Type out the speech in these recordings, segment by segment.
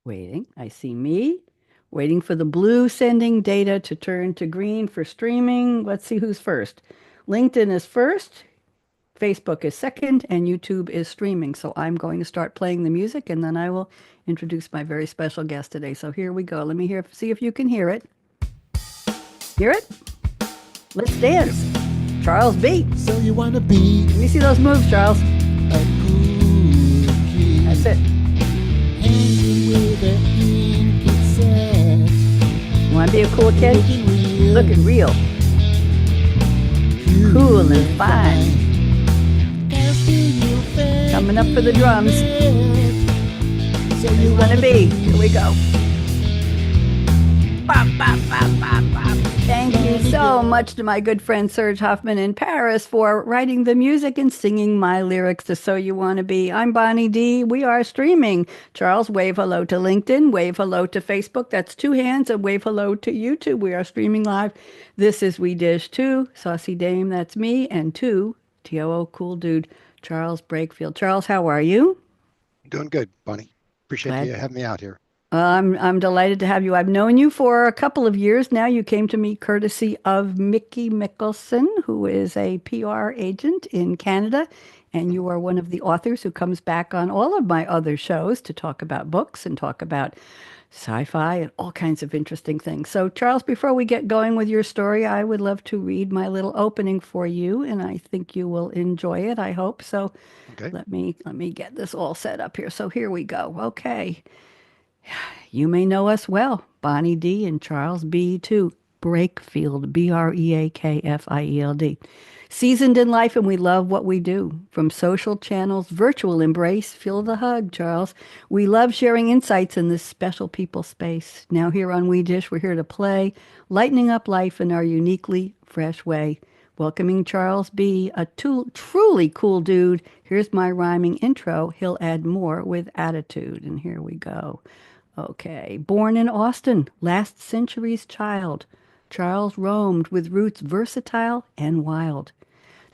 Waiting. I see me. Waiting for the blue sending data to turn to green for streaming. Let's see who's first. LinkedIn is first, Facebook is second, and YouTube is streaming. So I'm going to start playing the music and then I will introduce my very special guest today. So here we go. Let me see if you can hear it. Hear it? Let's Yep. dance. Charles B. So you wanna be Let me see those moves, Charles. a cool kid, That's it. hanging with an infant set, Want to be a cool kid? looking real, Looking real, cool and fine. Asking you Coming up for the drums. So You you want to wanna be? Here we go. Bop, bop, bop, bop, bop. Thank you so much to my good friend Serge Hoffman in Paris for writing the music and singing my lyrics to So You Want to Be. I'm Bonnie D. We are streaming. Charles, wave hello to LinkedIn, wave hello to Facebook. That's two hands, and wave hello to YouTube. We are streaming live. This is We Dish 2, Saucy Dame, that's me, and 2, TOO Cool Dude, Charles Breakfield. Charles, how are you? doing good, Bonnie. Appreciate Glad. you having me out here. I'm delighted to have you. I've known you for a couple of years now. You came to me courtesy of Mickey Mickelson, who is a PR agent in Canada, and Mhm. you are one of the authors who comes back on all of my other shows to talk about books and talk about sci-fi and all kinds of interesting things. So, Charles, before we get going with your story, I would love to read my little opening for you, and I think you will enjoy it. I hope so. Okay. Let me get this all set up here. So here we go. Okay. You may know us well, Bonnie D and Charles B. too. Breakfield, Breakfield. Seasoned in life, and we love what we do. From social channels, virtual embrace, feel the hug, Charles. We love sharing insights in this special people space. Now, here on We Dish, we're here to play, lightening up life in our uniquely fresh way. Welcoming Charles B., a truly cool dude. Here's my rhyming intro. He'll add more with attitude. And here we go. Okay. Born in Austin, last century's child, Charles roamed with roots versatile and wild.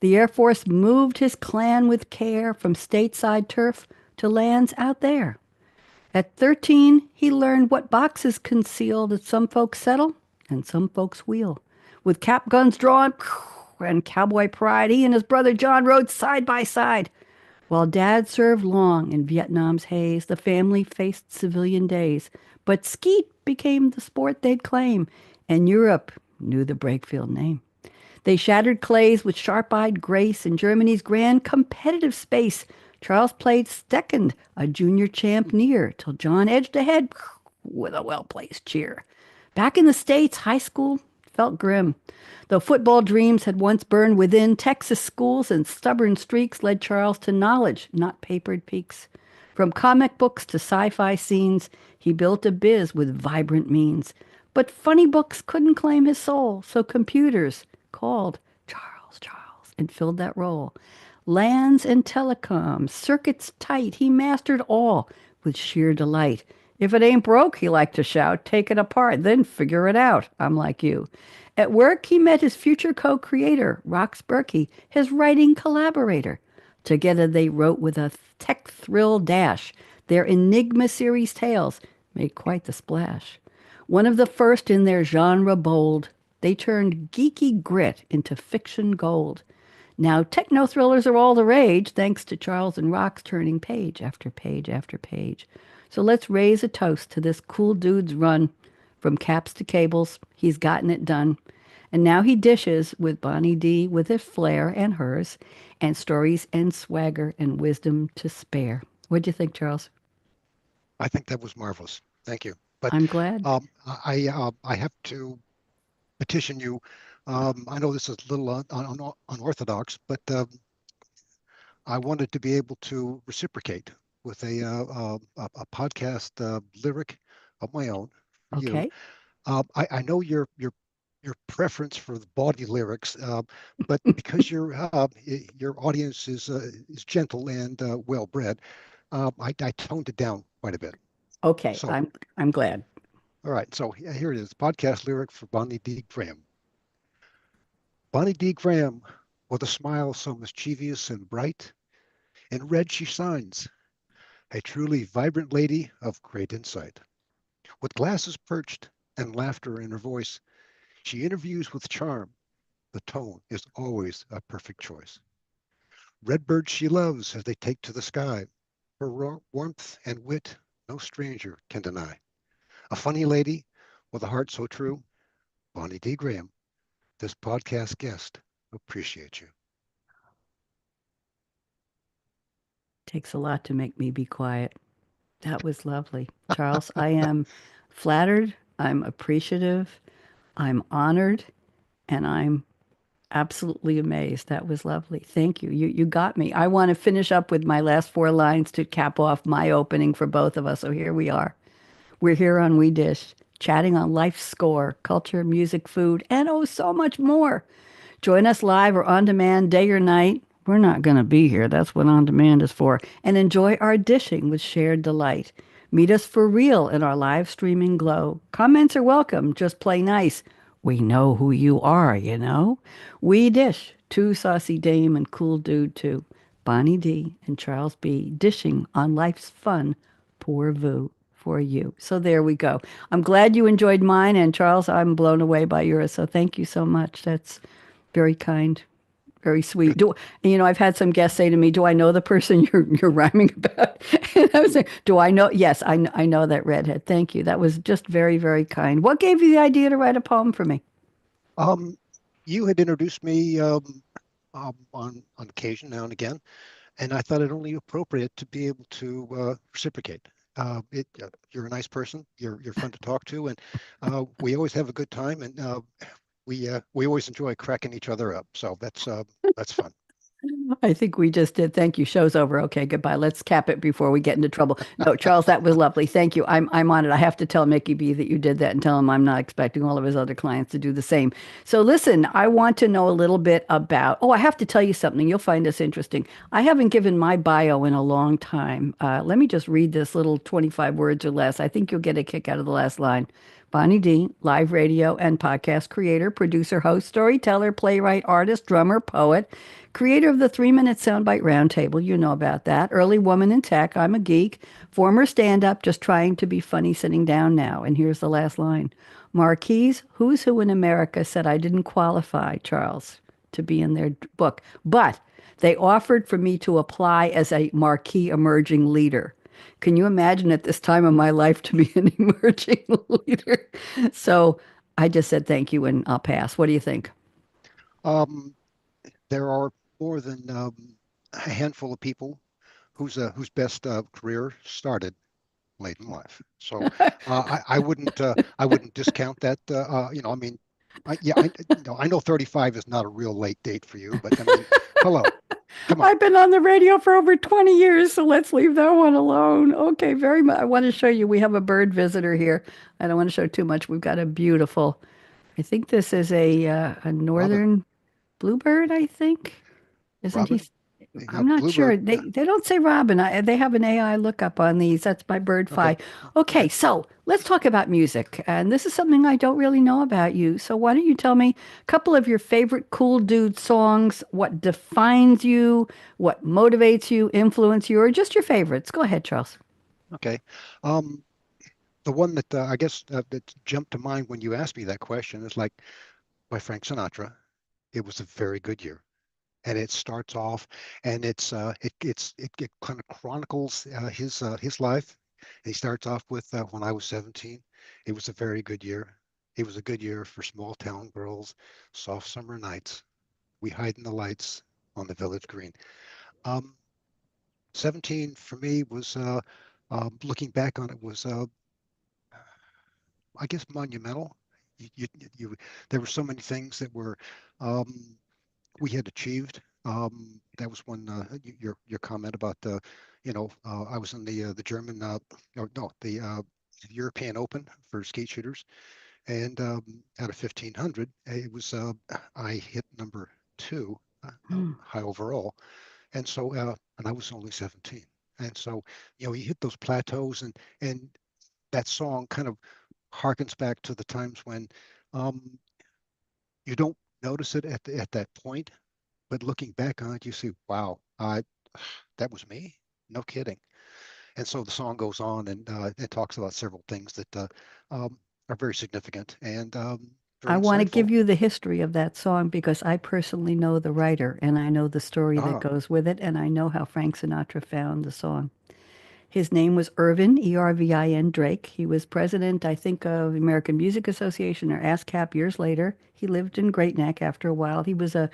The Air Force moved his clan with care from stateside turf to lands out there. At 13, he learned what boxes concealed that some folks settle and some folks wheel. With cap guns drawn and cowboy pride, he and his brother John rode side by side. While Dad served long in Vietnam's haze, the family faced civilian days. But skeet became the sport they'd claim, and Europe knew the Breakfield name. They shattered clays with sharp-eyed grace in Germany's grand competitive space. Charles played second, a junior champ near, till John edged ahead with a well-placed cheer. Back in the States, high school felt grim. Though football dreams had once burned within, Texas schools and stubborn streaks led Charles to knowledge, not papered peaks. From comic books to sci-fi scenes, he built a biz with vibrant means. But funny books couldn't claim his soul, so computers called Charles and filled that role. Lands and telecoms, circuits tight, he mastered all with sheer delight. If it ain't broke, he liked to shout, take it apart, then figure it out. I'm like you. At work, he met his future co-creator, Rox Berkey, his writing collaborator. Together they wrote with a tech thrill dash. Their Enigma series tales made quite the splash. One of the first in their genre bold, they turned geeky grit into fiction gold. Now, techno thrillers are all the rage, thanks to Charles and Rox turning page after page after page. So let's raise a toast to this cool dude's run. From caps to cables, he's gotten it done. And now he dishes with Bonnie D with his flair and hers, and stories and swagger and wisdom to spare. What'd you think, Charles? I think that was marvelous. Thank you. But I'm glad. I have to petition you. I know this is a little unorthodox, but I wanted to be able to reciprocate with a podcast lyric of my own for you. Okay. I know your preference for the bawdy lyrics, but because your audience is gentle and well bred, I toned it down quite a bit. Okay. So, I'm glad. all right. So here it is. Podcast lyric for Bonnie D. Graham. Bonnie D. Graham, with a smile so mischievous and bright, in red she shines. a truly vibrant lady of great insight. With glasses perched and laughter in her voice, she interviews with charm. The tone is always a perfect choice. Redbirds she loves as they take to the sky. Her warmth and wit no stranger can deny. A funny lady with a heart so true, Bonnie D. Graham, this podcast guest, appreciate you. Takes a lot to make me be quiet. That was lovely. Charles, I am flattered, I'm appreciative, I'm honored, and I'm absolutely amazed. That was lovely. Thank you. You got me. I want to finish up with my last four lines to cap off my opening for both of us. So here we are. We're here on We Dish, chatting on life's score, culture, music, food, and oh, so much more. Join us live or on demand, day or night. We're not going to be here. That's what on demand is for. And enjoy our dishing with shared delight. Meet us for real in our live streaming glow. Comments are welcome. Just play nice. We know who you are, you know? We dish. Two saucy dame and cool dude too. Bonnie D and Charles B dishing on life's fun. Pour vous for you. So there we go. I'm glad you enjoyed mine, and Charles, I'm blown away by yours. So thank you so much. That's very kind, very sweet. Good. I've had some guests say to me, "Do I know the person you're rhyming about?" And I was saying, "Do I know?" Yes, I know that redhead. Thank you. That was just very, very kind. What gave you the idea to write a poem for me? Um, you had introduced me on occasion now and again, and I thought it only appropriate to be able to reciprocate. You're a nice person. You're fun to talk to, and we always have a good time, and we always enjoy cracking each other up. So that's fun. I think we just did. Thank you. Show's over. Okay, goodbye. Let's cap it before we get into trouble. No, Charles, that was lovely. Thank you. I'm on it. I have to tell Mickey B that you did that and tell him I'm not expecting all of his other clients to do the same. So listen, I want to know a little bit about. Oh, I have to tell you something. You'll find this interesting. I haven't given my bio in a long time. Let me just read this little 25 words or less. I think you'll get a kick out of the last line. Bonnie D, live radio and podcast creator, producer, host, storyteller, playwright, artist, drummer, poet, creator of the 3 Minute Soundbite Roundtable. You know about that. Early woman in tech. I'm a geek. Former stand up, just trying to be funny sitting down now. And here's the last line. Marquise, who's who in America, said I didn't qualify, Charles, to be in their book. But they offered for me to apply as a marquee emerging leader. Can you imagine at this time of my life to be an emerging leader? So I just said thank you and I'll pass. What do you think? Um, there are more than a handful of people whose best career started late in life. So I wouldn't discount that. I mean, I know 35 is not a real late date for you, but I mean, hello, come on. I've been on the radio for over 20 years, so let's leave that one alone. Okay, very much. I want to show you. We have a bird visitor here. I don't want to show too much. We've got a beautiful, I think this is a Robin, northern bluebird, I think. Isn't he? Robin, I'm not sure. Bluebird. They don't say Robin. They have an AI lookup on these. That's by Okay, BirdFi. Okay, okay. so let's talk about music. And this is something I don't really know about you. So why don't you tell me a couple of your favorite cool dude songs, what defines you, what motivates you, influence you, or just your favorites? Go ahead, Charles. Okay. Um, the one that I guess that jumped to mind when you asked me that question is like by Frank Sinatra. It was a very good year, and it starts off, and it kind of chronicles his life. He starts off with when I was 17. It was a very good year. It was a good year for small town girls, soft summer nights. We hide in the lights on the village green. Um, 17 for me was looking back on it was I guess monumental. You, you, you, there were so many things that were um, we had achieved. That was when your comment about I was in the German or no the European Open for skeet shooters, and out of 1,500, it was I hit number two, Hmm. high overall, and so and I was only 17, and so you hit those plateaus, and that song kind of harkens back to the times when um, you don't notice it at that point, but looking back on it, you see, wow, that was me. No kidding. and so the song goes on, and it talks about several things that are very significant and I very want to give insightful. you the history of that song because I personally know the writer and I know the story that Ah, goes with it, and I know how Frank Sinatra found the song. His name was Irvin, Ervin Drake. He was president, I think, of the American Music Association or ASCAP years later. He lived in Great Neck after a while. He was a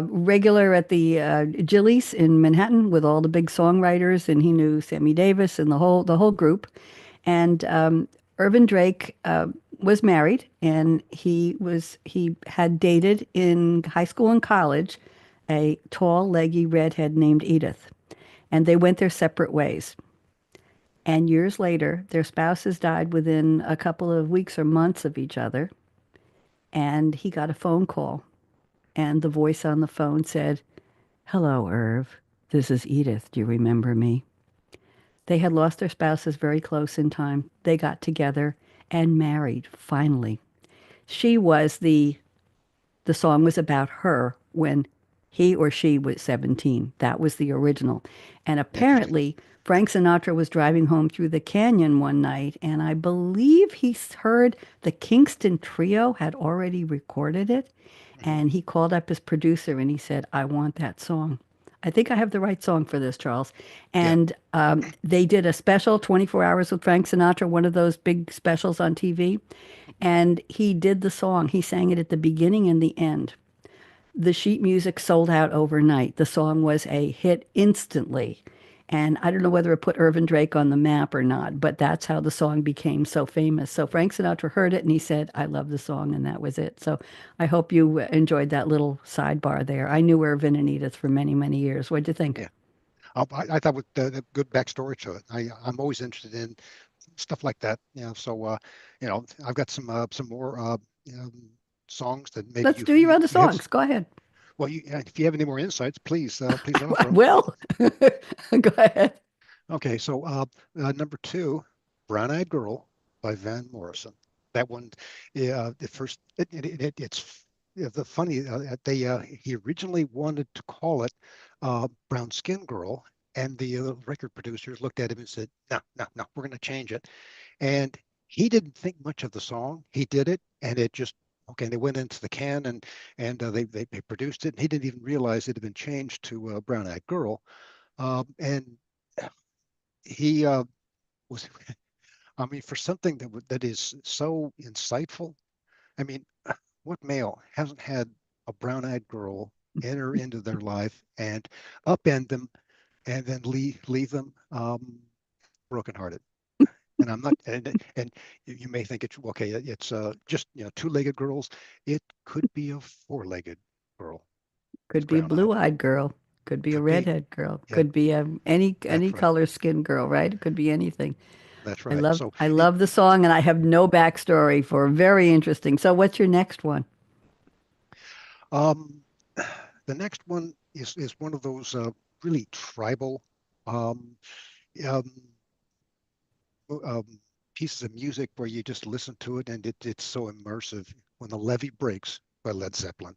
regular at the Gillies in Manhattan with all the big songwriters, and he knew Sammy Davis and the whole group. And Irvin Drake was married, and he had dated in high school and college a tall, leggy redhead named Edith, and they went their separate ways. And years later, their spouses died within a couple of weeks or months of each other. And he got a phone call. And the voice on the phone said, "Hello, Irv. This is Edith. Do you remember me?" They had lost their spouses very close in time. They got together and married, finally. She was the song was about her when he or she was 17. That was the original. And interesting. apparently, Frank Sinatra was driving home through the canyon one night, and I believe he heard the Kingston Trio had already recorded it. Hmm. And he called up his producer and he said, "I want that song." I think I have the right song for this, Charles. Yeah. And they did a special 24 hours with Frank Sinatra, one of those big specials on TV. Mhm. And he did the song. He sang it at the beginning and the end. The sheet music sold out overnight. The song was a hit instantly. And I don't know whether it put Irvin Drake on the map or not, but that's how the song became so famous. So Frank Sinatra heard it and he said, "I love the song," and that was it. So I hope you enjoyed that little sidebar there. I knew Irvin and Edith for many, many years. What'd you think? Yeah. I thought with the good backstory to it. I'm always interested in stuff like that. So I've got some more um, songs that maybe Let's do your other you have. songs. Go ahead. Well, if you have any more insights, please I offer them. will. Go ahead. Okay, so number two, Brown Eyed Girl by Van Morrison. That one, yeah, the first, it's yeah, the funny, he originally wanted to call it Brown Skin Girl, and the record producers looked at him and said, "No, no, no, we're going to change it." And he didn't think much of the song. He did it, and it just okay. And they went into the can, and they produced it, and he didn't even realize it had been changed to Brown Eyed Girl. And he was, I mean, for something that is so insightful. I mean, what male hasn't had a brown-eyed girl enter into their life and upend them and then leave them brokenhearted? And I'm not, and you may think it's okay. It's just two-legged girls. It could be a four-legged girl who's Could be a brown-eyed. blue-eyed girl. Could be a Could be, redhead girl. yeah, Could be any that's right, color skin girl, right? It could be anything. that's I right. love So I it, love the song, and I have no backstory for very interesting. So what's your next one? um, the next one is one of those really tribal um, um, um, pieces of music where you just listen to it and it's so immersive. When the Levee Breaks by Led Zeppelin,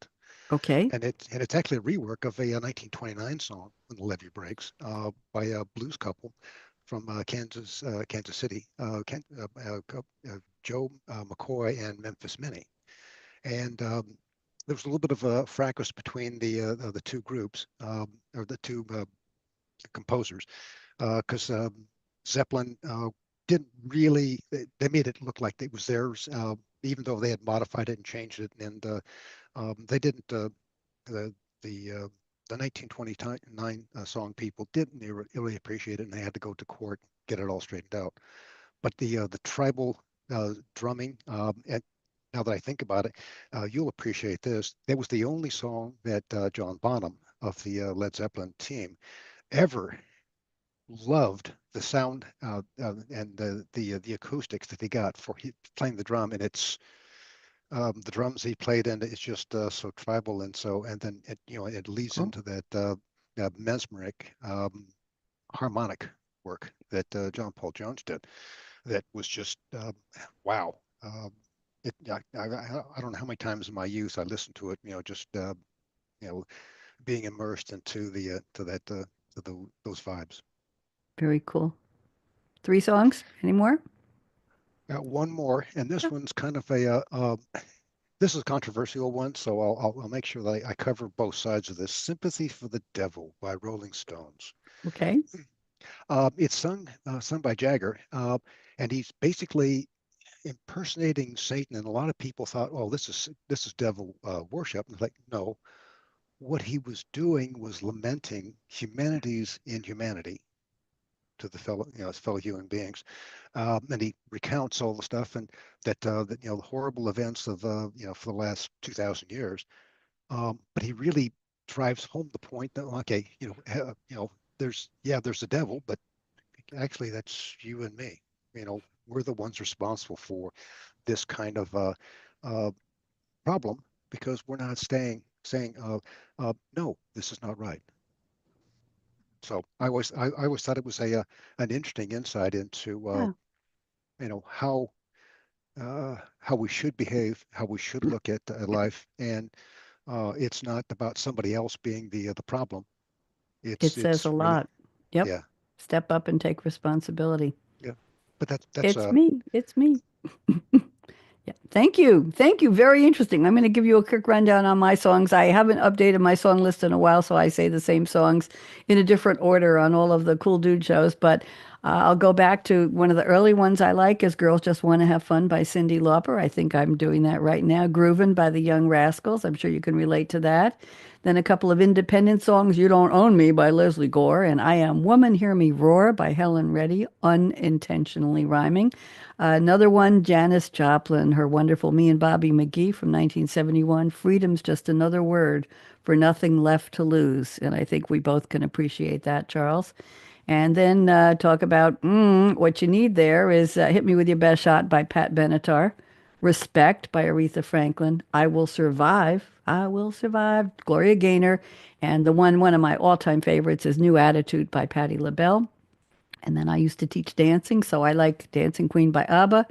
Okay. and it's actually a rework of a 1929 song, When the Levee Breaks, by a blues couple from Kansas City, Joe McCoy and Memphis Minnie. And there was a little bit of a fracas between the two groups, or the two composers, because Zeppelin didn't really. They made it look like it was theirs, even though they had modified it and changed it, and they didn't. The the uh, the 1929 song people didn't really appreciate it, and they had to go to court, get it all straightened out. But the tribal drumming, and now that I think about it, you'll appreciate this. That was the only song that John Bonham of the Led Zeppelin team ever loved the sound and the acoustics that he got for playing the drum, and it's the drums he played, and it's just so tribal, and then it leads Cool. into that mesmeric harmonic work that John Paul Jones did. That was just wow. I don't know how many times in my youth I listened to it. Just you know, being immersed into the to that to those vibes. Very cool. Three songs? Any more? Got one more, and this one's kind of this is a controversial one, so I'll make sure that I cover both sides of this. "Sympathy for the Devil" by Rolling Stones. Okay. It's sung by Jagger, and he's basically impersonating Satan. And a lot of people thought, "Oh, this is devil worship." And like, no, what he was doing was lamenting humanity's inhumanity to the fellow, his fellow human beings. And he recounts all the stuff and that the horrible events of for the last 2,000 years. But he really drives home the point that, okay, there's a devil, but actually that's you and me. We're the ones responsible for this kind of uh, problem because we're not saying no, this is not right. So I always thought it was a an interesting insight into Yeah. how we should behave, how we should look at life, and it's not about somebody else being the problem. It It's says a it's really, lot. Yep. yeah, Step up and take responsibility. yeah. But that's It's me. It's me. Yeah. Thank you. Thank you. Very interesting. I'm going to give you a quick rundown on my songs. I haven't updated my song list in a while, so I say the same songs in a different order on all of the Cool Dude shows. But I'll go back to one of the early ones I like is Girls Just Want to Have Fun by Cyndi Lauper. I think I'm doing that right now. Groovin' by the Young Rascals. I'm sure you can relate to that. Then a couple of independent songs, You Don't Own Me by Leslie Gore, and I Am Woman, Hear Me Roar by Helen Reddy, unintentionally rhyming. Another one, Janis Joplin, her wonderful Me and Bobby McGee from 1971. Freedom's just another word for nothing left to lose. And I think we both can appreciate that, Charles. And then talk about what you need there is Hit Me With Your Best Shot by Pat Benatar. Respect by Aretha Franklin. I Will Survive. I Will Survive. Gloria Gaynor. And one of my all-time favorites is New Attitude by Patti LaBelle. And then I used to teach dancing, so I like Dancing Queen by ABBA.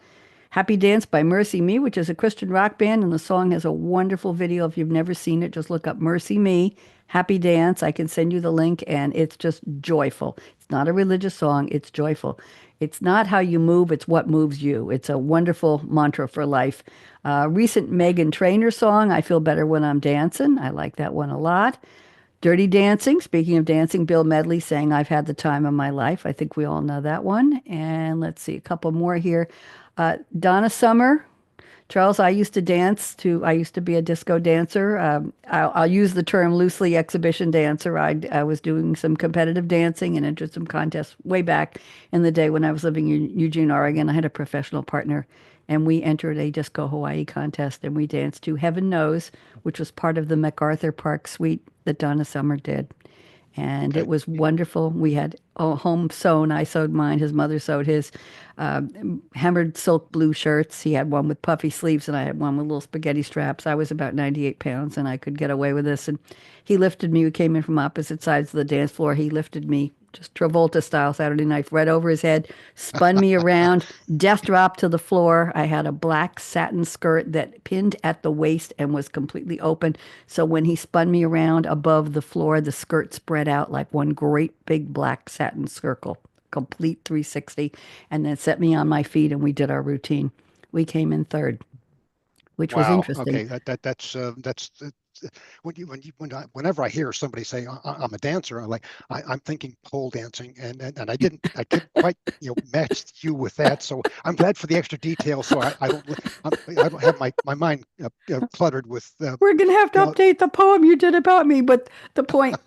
Happy Dance by Mercy Me, which is a Christian rock band, and the song has a wonderful video. If you've never seen it, just look up Mercy Me, Happy Dance. I can send you the link, and it's just joyful. It's not a religious song, it's joyful. It's not how you move, it's what moves you. It's a wonderful mantra for life. Recent Megan Trainor song, I Feel Better When I'm Dancing. I like that one a lot. Dirty Dancing, speaking of dancing, Bill Medley saying, I've had the time of my life. I think we all know that one. And let's see, a couple more here. Donna Summer, Charles, I used to be a disco dancer. I'll use the term loosely exhibition dancer. I was doing some competitive dancing and entered some contests way back in the day when I was living in Eugene, Oregon. I had a professional partner and we entered a disco Hawaii contest and we danced to Heaven Knows, which was part of the MacArthur Park suite that Donna Summer did. And it Okay. was wonderful. We had home sewn. I sewed mine. His mother sewed his hammered silk blue shirts. He had one with puffy sleeves, and I had one with little spaghetti straps. I was about 98 pounds, and I could get away with this. And he lifted me. We came in from opposite sides of the dance floor. He lifted me just Travolta style Saturday night right over his head, spun me around, death drop to the floor. I had a black satin skirt that pinned at the waist and was completely open. So when he spun me around above the floor, the skirt spread out like one great big black satin circle, complete 360, and then set me on my feet and we did our routine. We came in third, which was Wow. interesting. Okay. That's whenever I hear somebody say I'm a dancer, I'm thinking pole dancing, and I couldn't quite match you with that. So I'm glad for the extra detail. So I don't have my mind cluttered with We're going to have to you know update the poem you did about me, but the point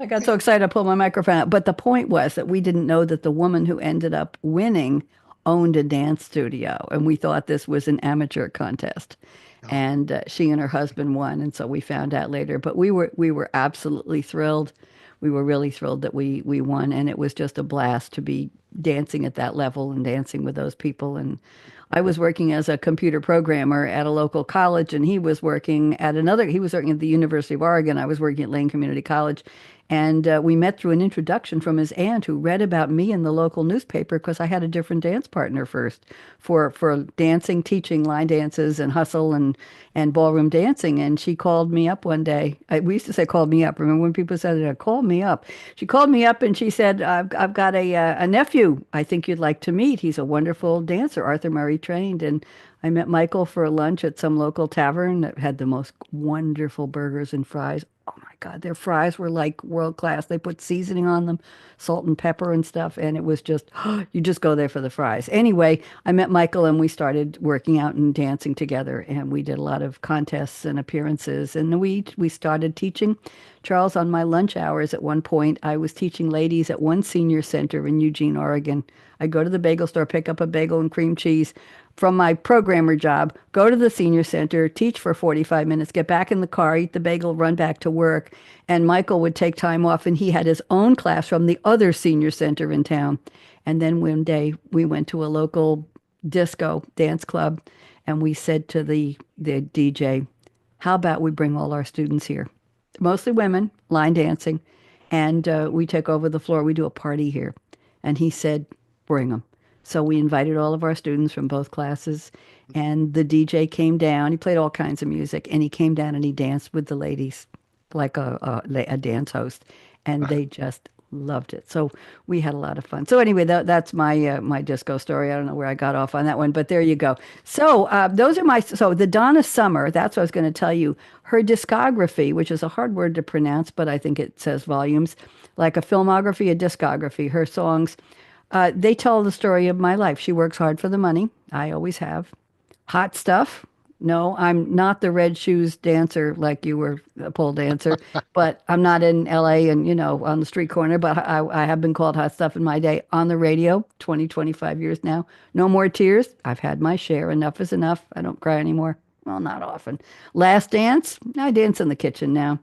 I got so excited I pulled my microphone out. But the point was that we didn't know that the woman who ended up winning owned a dance studio, and we thought this was an amateur contest. no. And she and her husband won, and so we found out later. But we were absolutely thrilled. We were really thrilled that we won, and it was just a blast to be dancing at that level and dancing with those people. And I was working as a computer programmer at a local college, and he was working at the University of Oregon. I was working at Lane Community College, And we met through an introduction from his aunt who read about me in the local newspaper because I had a different dance partner first for dancing, teaching line dances and hustle and ballroom dancing. And she called me up one day. We used to say called me up. Remember when people said it? Called me up. She called me up and she said, I've got a nephew I think you'd like to meet. He's a wonderful dancer, Arthur Murray trained. And I met Michael for a lunch at some local tavern that had the most wonderful burgers and fries. Oh my God, their fries were like world class. They put seasoning on them, salt and pepper and stuff, and it was just, you just go there for the fries. Anyway, I met Michael and we started working out and dancing together, and we did a lot of contests and appearances, and we started teaching. Charles, on my lunch hours at one point, I was teaching ladies at one senior center in Eugene, Oregon. I go to the bagel store, pick up a bagel and cream cheese from my programmer job, go to the senior center, teach for 45 minutes, get back in the car, eat the bagel, run back to work. And Michael would take time off and he had his own class from the other senior center in town. And then one day we went to a local disco dance club and we said to the DJ, how about we bring all our students here? Mostly women, line dancing, and we take over the floor. We do a party here. And he said, bring them. So we invited all of our students from both classes, and the DJ came down. He played all kinds of music, and he came down and he danced with the ladies like a dance host, and they just loved it. So we had a lot of fun. So anyway, that's my disco story. I don't know where I got off on that one, but there you go. So those are so the Donna Summer. That's what I was going to tell you. Her discography, which is a hard word to pronounce, but I think it says volumes, like a filmography, a discography. Her songs. They tell the story of my life. She works hard for the money. I always have. Hot stuff. No, I'm not the red shoes dancer like you were, a pole dancer, but I'm not in LA and, on the street corner, but I have been called hot stuff in my day on the radio, 20, 25 years now. No more tears. I've had my share. Enough is enough. I don't cry anymore. Well, not often. Last dance. I dance in the kitchen now.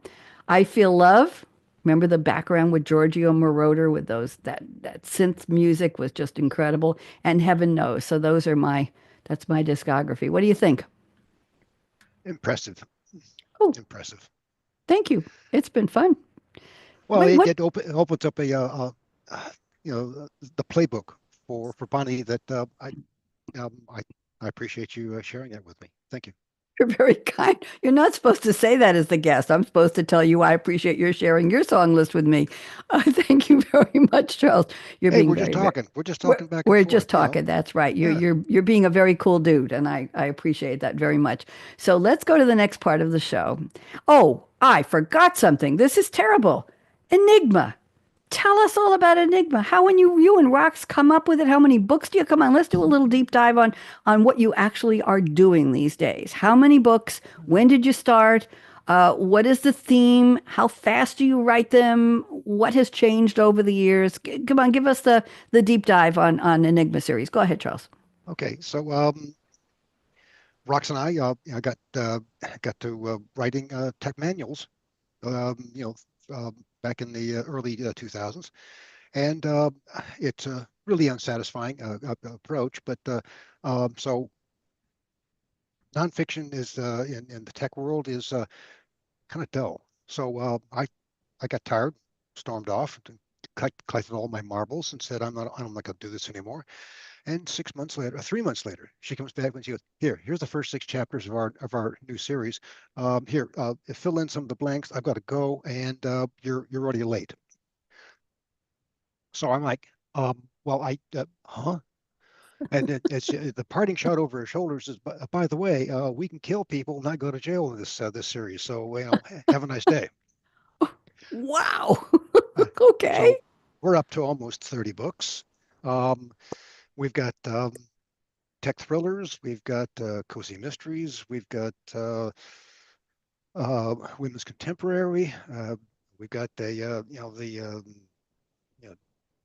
I feel love. Remember the background with Giorgio Moroder with that synth music was just incredible. And heaven knows. So that's my discography. What do you think? Impressive. Oh, Impressive. thank you. It's been fun. Well, Wait, what? opens up the playbook for Bonnie that I appreciate you sharing that with me. Thank you. You're very kind. You're not supposed to say that as the guest. I'm supposed to tell you I appreciate your sharing your song list with me. Thank you very much, Charles. You're Hey, being we're just very, very. talking. We're just We're, talking back and we're forth, just talking. That's right. You're Yeah. you're you're being a very cool dude, and I appreciate that very much. So let's go to the next part of the show. Oh, I forgot something. This is terrible. Enigma. Tell us all about Enigma. How when you and Rox come up with it? How many books do you come on? Let's do a little deep dive on what you actually are doing these days. How many books? When did you start? What is the theme? How fast do you write them? What has changed over the years? Come on, give us the deep dive on Enigma series. Go ahead, Charles. Okay, so Rox and I got to writing tech manuals, back in the early 2000s, and it's a really unsatisfying approach. But so nonfiction is in the tech world is kind of dull. So I got tired, stormed off, collected all my marbles, and said I'm not going to do this anymore. And 6 months later, 3 months later, she comes back and she goes, here's the first 6 chapters of our new series. Here, fill in some of the blanks. I've got to go, and you're already late. So I'm like, well, huh? And it's the parting shot over her shoulders is, by the way, we can kill people, not go to jail in this series. So have a nice day. Wow. Uh, Okay. so we're up to almost 30 books. Um, we've got tech thrillers, we've got cozy mysteries, we've got women's contemporary, we've got you know,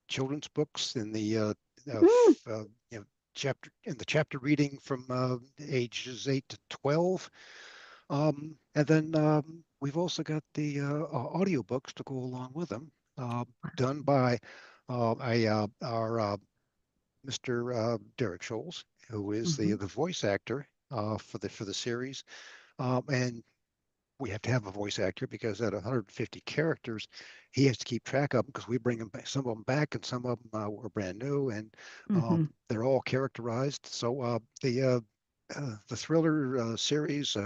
children's books in the Mm, chapter reading from ages 8 to 12. And then we've also got the audiobooks to go along with them, done by our Mr. Derek Scholes, who is mhm. the voice actor for the series, and we have to have a voice actor because at 150 characters, he has to keep track of them because we bring them back, some of them back, and some of them were brand new, and Mm-hmm. they're all characterized. So the thriller series,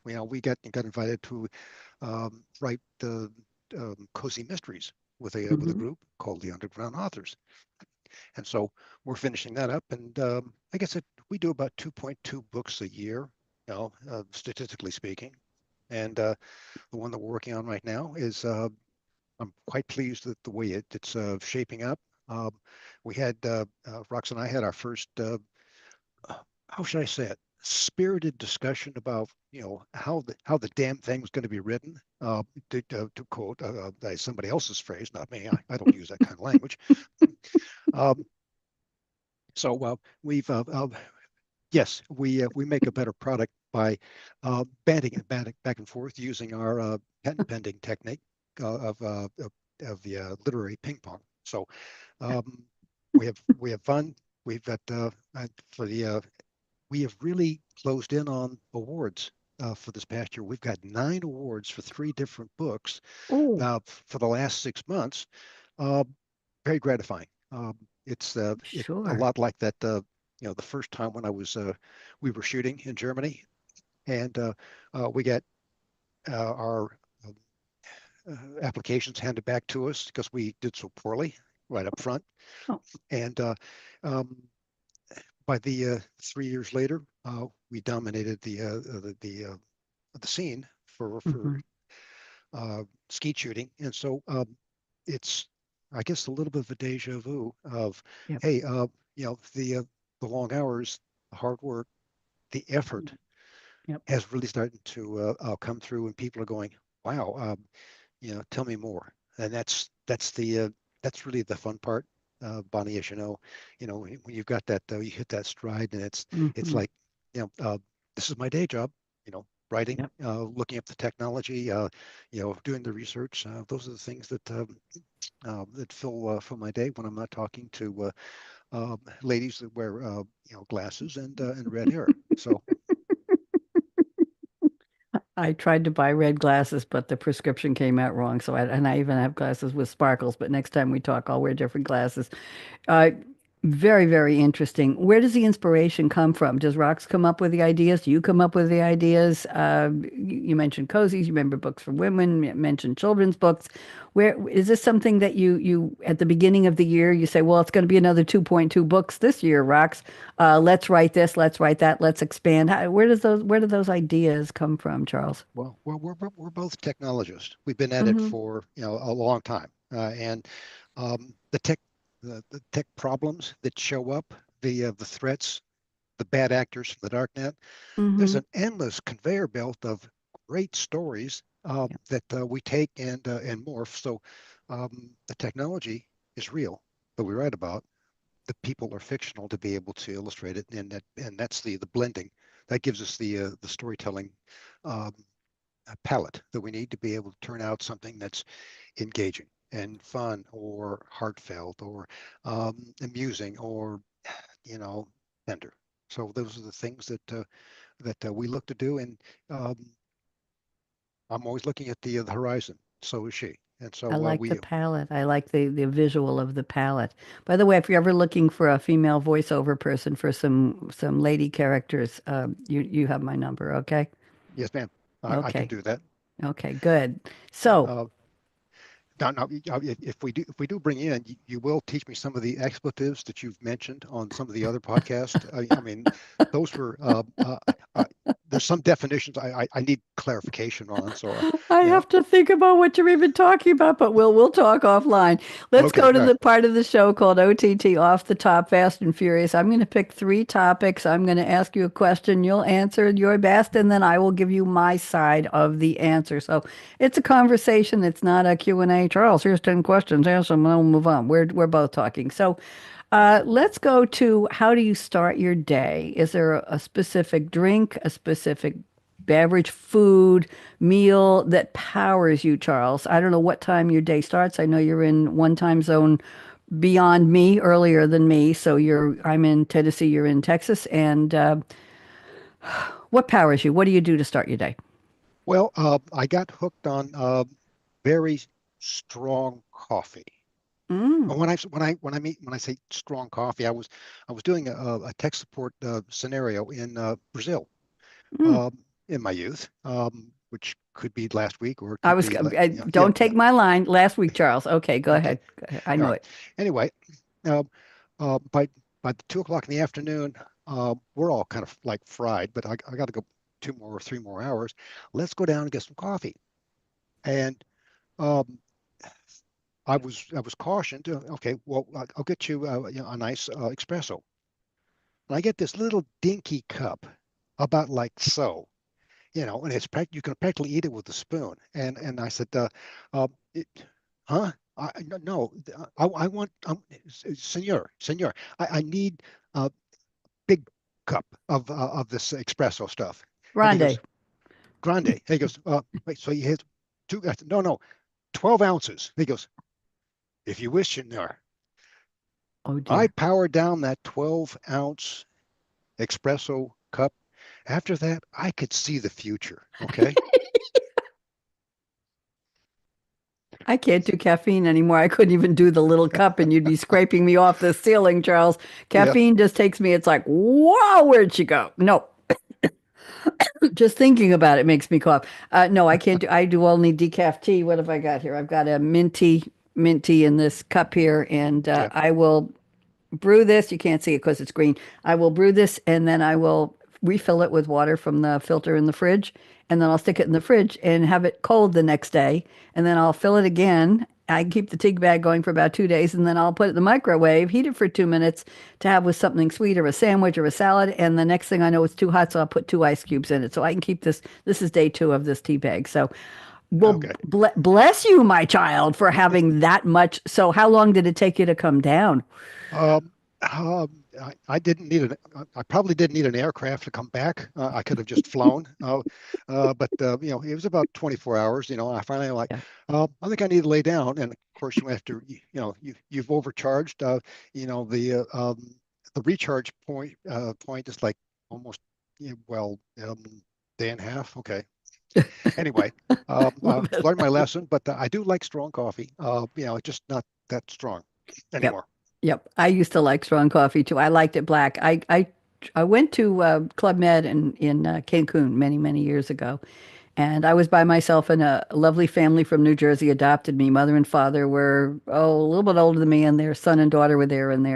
we got invited to write the cozy mysteries with a Mm-hmm. group called the Underground Authors, and so we're finishing that up, and I guess we do about 2.2 books a year, statistically speaking. And the one that we're working on right now is I'm quite pleased with the way it's shaping up. Um, we had Rox and I had our first how should I say it, spirited discussion about how the damn thing was going to be written. To quote somebody else's phrase, not me. I don't use that kind of language. Um, so we've yes, we make a better product by banding it back and forth using our patent pending technique of the literary ping pong. So um, we have fun. We've got for the we have really closed in on awards for this past year. We've got 9 awards for 3 different books Oh, for the last 6 months. Uh, Very gratifying. It's a sure. lot like that. The first time when we were shooting in Germany, and we got our applications handed back to us because we did so poorly right up front. Oh, And um, by the 3 years later, we dominated the scene for mm-hmm. skeet shooting, and so it's I guess a little bit of a deja vu of Yep. hey, the long hours, the hard work, the effort Yep. has really started to come through, and people are going, wow, tell me more, and that's really the fun part, Bonnie, as when you've got that you hit that stride, and it's Mm-hmm. like, you know, uh, this is my day job, writing, Yep. looking up the technology, doing the research. Those are the things that fill my day when I'm not talking to ladies that wear glasses and red hair. So I tried to buy red glasses, but the prescription came out wrong. And I even have glasses with sparkles. But next time we talk, I'll wear different glasses. Uh, Very, very interesting. Where does the inspiration come from? Does Rox come up with the ideas? Do you come up with the ideas? You mentioned cozies. You remember books for women. You mentioned children's books. Where is this something that you at the beginning of the year you say, well, it's going to be another 2.2 books this year, Rox. Let's write this. Let's write that. Let's expand. Where do those ideas come from, Charles? we're both technologists. We've been at it Mm-hmm. for a long time, and the tech problems that show up, the threats, the bad actors from the dark net. There's Mm-hmm. an endless conveyor belt of great stories Yeah. that we take and morph. So the technology is real that we write about. The people are fictional to be able to illustrate it, and that's the blending that gives us the storytelling um, palette that we need to be able to turn out something that's engaging and fun or heartfelt or amusing or you know tender. So those are the things that we look to do, and um, I'm always looking at the horizon. So is she, and I so like the we palette. I like the visual of the palette. By the way, if you're ever looking for a female voiceover person for some lady characters, you have my number. Okay. yes, ma'am, I can Okay. do that. Okay. Good. So Uh, Now, if we do bring you in, you will teach me some of the expletives that you've mentioned on some of the other podcasts. I mean, those were uh, there's some definitions I need clarification on. So, I you know, have to think about what you're even talking about, but we'll talk offline. Let's okay, go to all right, the part of the show called OTT, Off the Top, Fast and Furious. I'm going to pick 3 topics. I'm going to ask you a question. You'll answer your best, and then I will give you my side of the answer. So it's a conversation. It's not a Q&A. Charles, here's 10 questions. Answer them, and then we'll move on. We're both talking. So let's go to how do you start your day? Is there a specific drink, a specific beverage, food, meal that powers you, Charles? I don't know what time your day starts. I know you're in one time zone beyond me, earlier than me. So I'm in Tennessee, you're in Texas. And what powers you? What do you do to start your day? Well, I got hooked on very strong coffee. Mm, And when I say strong coffee, I was doing a tech support scenario in Brazil mm. um, in my youth, which could be last week or it I could was, be yeah, don't take my line last week, Charles. Okay, go okay, ahead. Go ahead. I all know right. it. Anyway, um, by 2 o'clock in the afternoon, we're all kind of like fried, but I got to go 2 more or 3 more hours. Let's go down and get some coffee. And um, I was cautioned. Okay, well, I'll get you, a nice espresso. And I get this little dinky cup, about like so, and you can practically eat it with a spoon. And I said, it, huh? No, no, I want, senor, I need a big cup of this espresso stuff. And he Grande. goes, grande. He goes, wait, so he has two? I said, no, no, 12 ounces. He goes, if you wish, senor. Oh I dear. powered down that 12-ounce espresso cup. After that, I could see the future. Okay. I can't do caffeine anymore. I couldn't even do the little cup, and you'd be scraping me off the ceiling, Charles. Yeah. Caffeine just takes me. It's like, whoa, where'd she go? No, just thinking about it makes me cough. No, I can't do. I do only decaf tea. What have I got here? I've got a mint tea in this cup here, and Yeah. I will brew this. You can't see it because it's green. I will brew this and then I will refill it with water from the filter in the fridge. And then I'll stick it in the fridge and have it cold the next day. And then I'll fill it again. I can keep the tea bag going for about 2 days. And then I'll put it in the microwave, heat it for 2minutes to have with something sweet or a sandwich or a salad. And the next thing I know, it's too hot. So I'll put 2 ice cubes in it. So I can keep this. This is day 2 of this tea bag. So, well, Okay. bless you, my child, for having that much. So, how long did it take you to come down? I didn't need I probably didn't need an aircraft to come back. I could have just flown. But it was about 24 hours. I finally like, Yeah. I think I need to lay down. And of course, you have to, you've overcharged. The recharge point is like almost, well, day and a half. Okay. Anyway, Love learned it. my lesson, but I do like strong coffee. It's just not that strong Yep. anymore. Yep. I used to like strong coffee too. I liked it black. I went to Club Med in Cancun many, many years ago. And I was by myself, and a lovely family from New Jersey adopted me. Mother and father were, a little bit older than me, and their son and daughter were there. And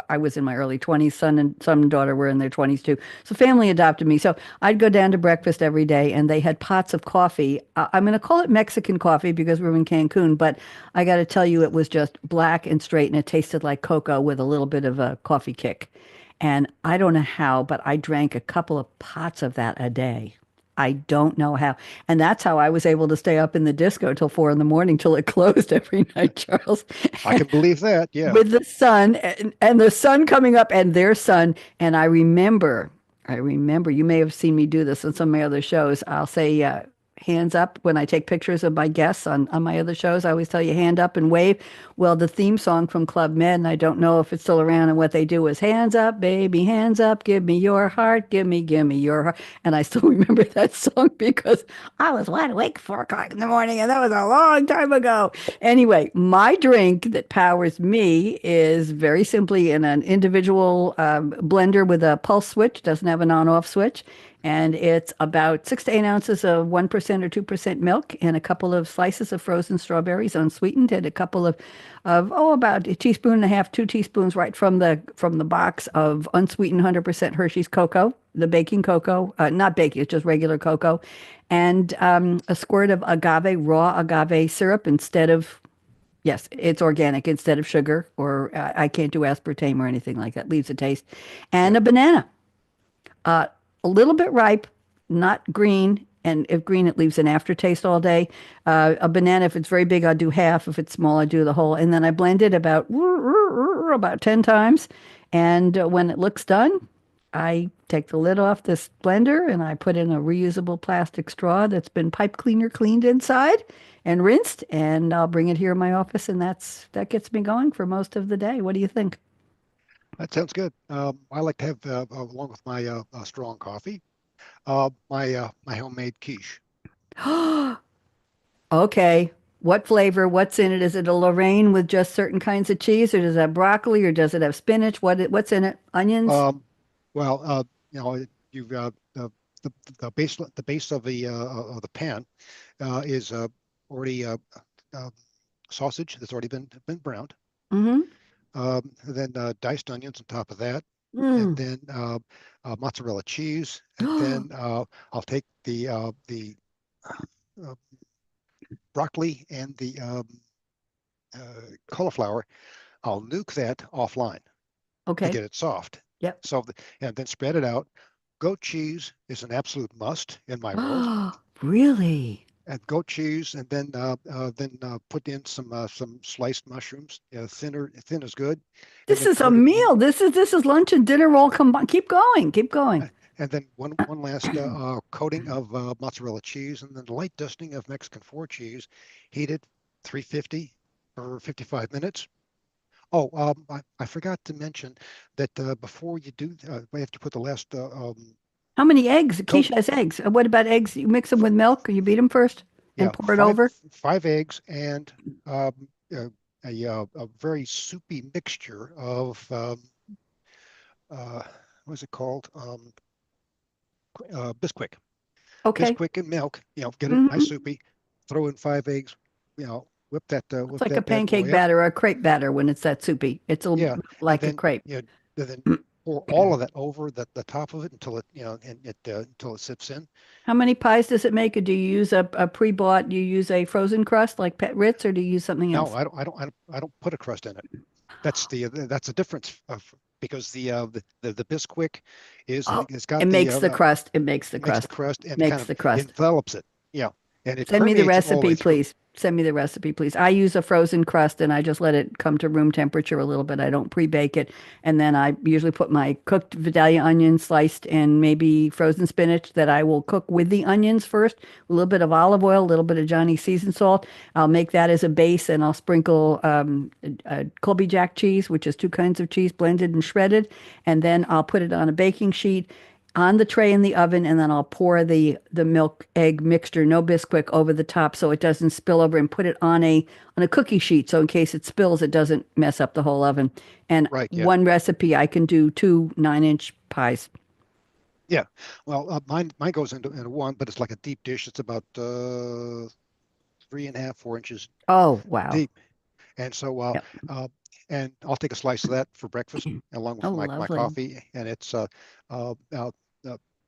I was in my early 20s. Son and daughter were in their 20s too. So family adopted me. So I'd go down to breakfast every day, and they had pots of coffee. I'm going to call it Mexican coffee because we were in Cancun, but I got to tell you, it was just black and straight, and it tasted like cocoa with a little bit of a coffee kick. And I don't know how, but I drank a couple of pots of that a day. I don't know how. And that's how I was able to stay up in the disco till 4 in the morning till it closed every night, Charles. I can believe that. Yeah. With the sun and the sun coming up and their sun. And I remember, you may have seen me do this on some of my other shows. I'll say, hands up when I take pictures of my guests on my other shows. I always tell you hand up and wave. Well, the theme song from Club Med, and I don't know if it's still around, and what they do is hands up, baby, hands up, give me your heart, give me your heart. And I still remember that song because I was wide awake 4 o'clock in the morning, and that was a long time ago. Anyway, my drink that powers me is very simply in an individual blender with a pulse switch, doesn't have an on-off switch. And it's about 6 to 8 ounces of 1% or 2% milk and a couple of slices of frozen strawberries unsweetened and a couple of about a teaspoon and a half, 2 teaspoons right from the box of unsweetened 100% Hershey's cocoa, the baking cocoa, not baking, it's just regular cocoa, and a squirt of raw agave syrup instead of, yes, it's organic instead of sugar, or I can't do aspartame or anything like that, leaves a taste, and Yeah. a banana. Uh, a little bit ripe, not green. And if green, it leaves an aftertaste all day. A banana, if it's very big, I'll do half. If it's small, I do the whole. And then I blend it about 10 times. And when it looks done, I take the lid off this blender and I put in a reusable plastic straw that's been pipe cleaner cleaned inside and rinsed. And I'll bring it here in my office. And that gets me going for most of the day. What do you think? That sounds good. I like to have, along with my strong coffee, my homemade quiche. Okay. What flavor? What's in it? Is it a Lorraine with just certain kinds of cheese, or does it have broccoli, or does it have spinach? What's in it? Onions? Um, well, you know, you've the the base of the pan is already sausage that's already been browned. Mm-hmm. Then diced onions on top of that, and Mm. then mozzarella cheese, and then I'll take the uh, broccoli and the cauliflower. I'll nuke that offline to Okay. get it soft. Yep. So, and then spread it out. Goat cheese is an absolute must in my world. Really? And goat cheese, and then put in some sliced mushrooms. Thin is good, and This then is a coat it one. meal. This is lunch and dinner all combined. Keep going. Keep going. And then one last coating of mozzarella cheese, and then light dusting of Mexican four cheese, heated 350 for 55 minutes. Oh, I forgot to mention that before you do, we have to put the last How many eggs? coat. Keisha has eggs. What about eggs? You mix them with milk, or you beat them first and Yeah, pour it over? five eggs and um, uh, a very soupy mixture of uh, what is it called? Bisquick. Okay. Bisquick and milk. Get it nice Hmm. soupy. Throw in five eggs. It's Whip like a that bad pancake boy up. batter or a crepe batter when it's that soupy. It's Yeah, and like a then crepe. then pour all of that over the top of it until it until it sips in. How many pies does it make? Or do you use a pre-bought, do you use a frozen crust like Pet Ritz, or do you use something No, else? I don't put a crust in it. That's the difference because the Bisquick Oh, it's it got makes the crust. It makes the makes the crust. crust and kind Makes of the crust. envelops it. Yeah, and it Send me the permeates it all the way recipe, through. please. Send me the recipe, please. I use a frozen crust and I just let it come to room temperature a little bit. I don't pre-bake it. And then I usually put my cooked Vidalia onions sliced and maybe frozen spinach that I will cook with the onions first, a little bit of olive oil, a little bit of Johnny seasoned salt. I'll make that as a base and I'll sprinkle Colby Jack cheese, which is two kinds of cheese blended and shredded. And then I'll put it on a baking sheet on the tray in the oven, and then I'll pour the milk egg mixture, no Bisquick, over the top so it doesn't spill over, and put it on a cookie sheet so in case it spills, it doesn't mess up the whole oven. And Right. Yeah. one recipe, I can do two 9-inch pies. Yeah. Well, mine goes into one, but it's like a deep dish. It's about 3.5, 4 inches Oh, wow. deep, and so Yep. uh, and I'll take a slice of that for breakfast along Oh, with my lovely. coffee, and it's uh, uh,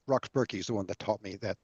Rox Berkey is the one that taught me that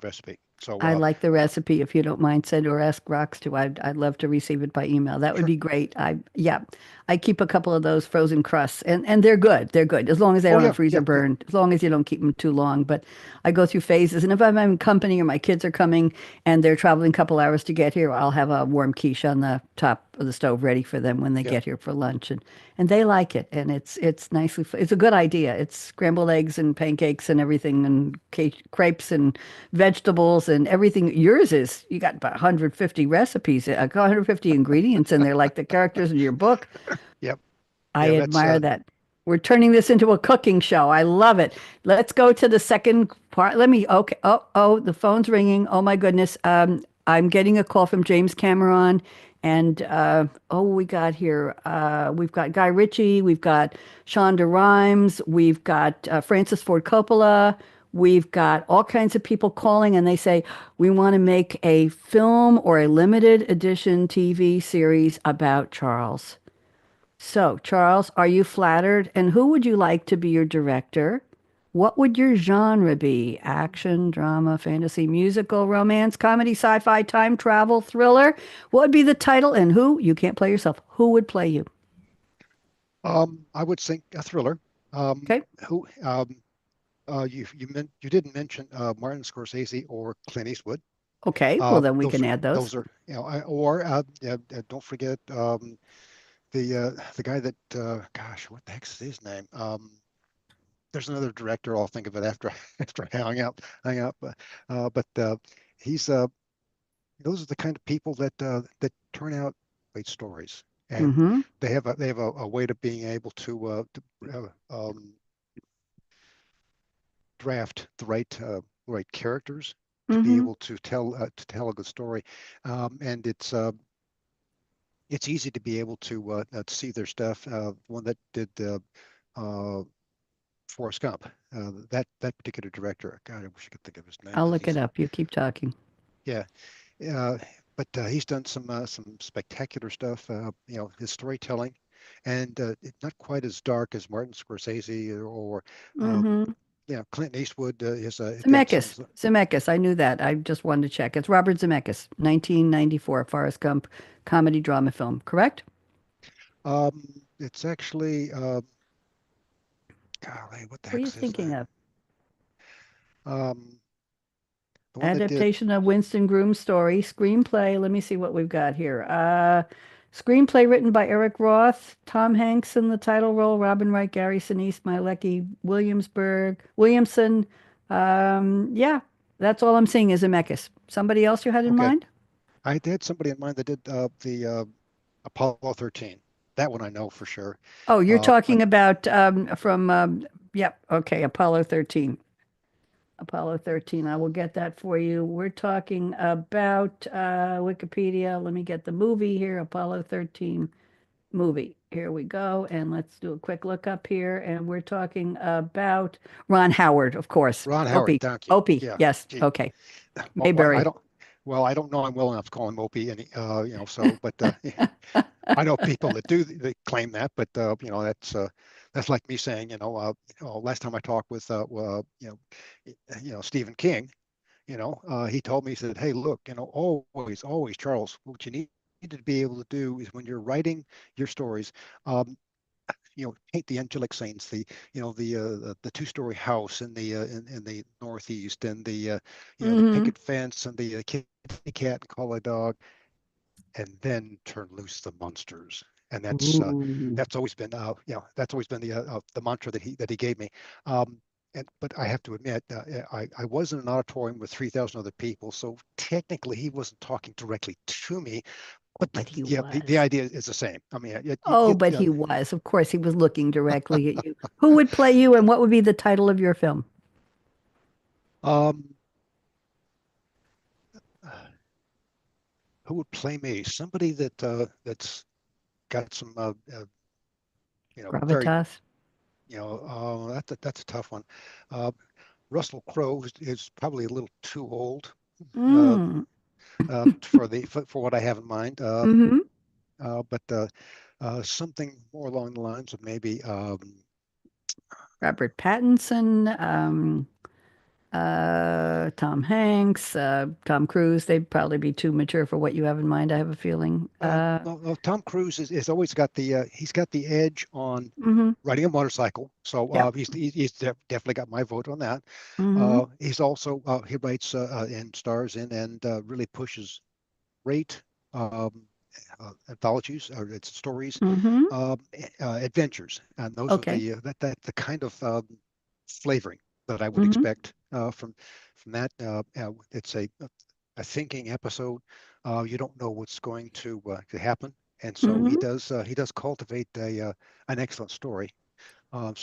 recipe. So I like the recipe. If you don't mind, send or ask Rox to. I'd love to receive it by email. That would sure. be great. Yeah, I keep a couple of those frozen crusts, and they're good. They're good as long as they Oh don't have yeah, freezer yeah, yeah, burn. As long as you don't keep them too long. But I go through phases, and if I'm in company or my kids are coming and they're traveling a couple hours to get here, I'll have a warm quiche on the top of the stove ready for them when they yeah. get here for lunch, and they like it, and it's nicely. It's a good idea. It's scrambled eggs and pancakes and everything, and cake, crepes and vegetables and everything. Yours is you got about 150 recipes, 150 ingredients in there, like the characters in your book. Yep. I Yeah, that's admire that. We're turning this into a cooking show. I love it. Let's go to the second part. Okay. Oh, the phone's ringing. Oh my goodness. I'm getting a call from James Cameron, and we got here. We've got Guy Ritchie. We've got Shonda Rhimes. We've got Francis Ford Coppola. We've got all kinds of people calling, and they say we want to make a film or a limited edition TV series about Charles. So, Charles, are you flattered? And who would you like to be your director? What would your genre be? Action, drama, fantasy, musical, romance, comedy, sci-fi, time travel, thriller? What would be the title and who? You can't play yourself. Who would play you? I would think a thriller. Okay. Who you didn't mention Martin Scorsese or Clint Eastwood. Okay. Well, then we can add those. Those are or yeah, don't forget the guy that gosh, what the heck's his name? There's another director. I'll think of it after after I hang up. But he's those are the kind of people that turn out great stories, and Mm-hmm. they have a way to being able to draft the right characters to be Mm-hmm. able to tell a good story, and it's easy to be able to see their stuff. One that did uh, Forrest Gump, that particular director. God, I wish I could think of his name, I'll but look it he's up. You keep talking. yeah. Uh, but he's done some spectacular stuff. His storytelling, and it's not quite as dark as Martin Scorsese or um, Mm-hmm. Clint Eastwood. Has got some. Zemeckis. Zemeckis. I knew that. I just wanted to check. It's Robert Zemeckis, 1994, Forrest Gump comedy drama film, correct? It's actually golly, what the What are you heck's his thinking name? of? Um, the one that did. Adaptation of Winston Groom's story, screenplay. Let me see what we've got here. Screenplay written by Eric Roth, Tom Hanks in the title role, Robin Wright, Gary Sinise, Mielecki, Williamson. Yeah, that's all I'm seeing is Zemeckis. Somebody else you had in Okay, mind? I had somebody in mind that did the Apollo 13. That one I know for sure. Oh, you're But talking about from, yep, okay, Apollo 13. Apollo 13. I will get that for you. We're talking about Wikipedia. Let me get the movie here, Apollo 13 movie. Here we go. And let's do a quick look up here. And we're talking about Ron Howard, of course. Ron Howard, Opie. thank you. Opie. Yeah, Yes. gee, Okay. well, I Mayberry. don't. Well, I don't know him well enough to call him Opie, and so, but I know people that do they claim that, but that's like me saying, last time I talked with Stephen King, he told me, he said, hey, look, always, Charles, what you need to be able to do is when you're writing your stories, um, paint the angelic saints, the two-story house in the Northeast, and the Mm-hmm. picket fence, and the kitty cat and collie dog, and then turn loose the monsters. And Ooh. that's always been the mantra that he gave me. Um, but I have to admit, I was in an auditorium with 3,000 other people, so technically he wasn't talking directly to me. Oh, But but he the was. idea is the same. I mean, Oh, but he was. Of course, he was looking directly at you. Who would play you, and what would be the title of your film? um, who would play me? Somebody that's got some very Gravitas. that's a tough one. Uh, Russell Crowe is probably a little too old uh, Mm. for what I have in mind. Mm-hmm. But something more along the lines of maybe Robert Pattinson, Tom Hanks, Tom Cruise. They'd probably be too mature for what you have in mind, I have a feeling. no, no, Tom Cruise is always got he's got the edge on Mhm. riding a motorcycle. So Yep. definitely got my vote on that. Hmm. He's also he writes and stars in and really pushes great anthologies or its stories, Hmm. adventures, and those are Okay. the kind of flavoring that I would Hmm. expect from that. It's a thinking episode. You don't know what's going to happen, and so Hmm. he does cultivate an excellent story. I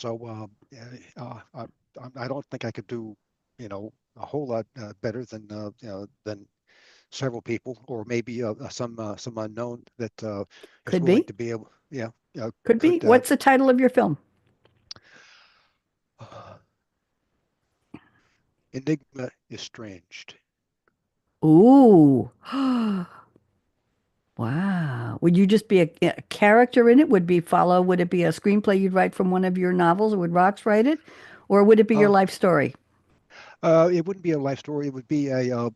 don't think I could do a whole lot better than several people, or maybe some unknown that is Could willing be. to be able, yeah, Could be. could What's the title of your film? Enigma Estranged. Ooh. Wow. Would you just be a character in it? Would it be a screenplay you'd write from one of your novels, or would Rox write it? Or would it be your Uh, life story? it wouldn't be a life story. It would be a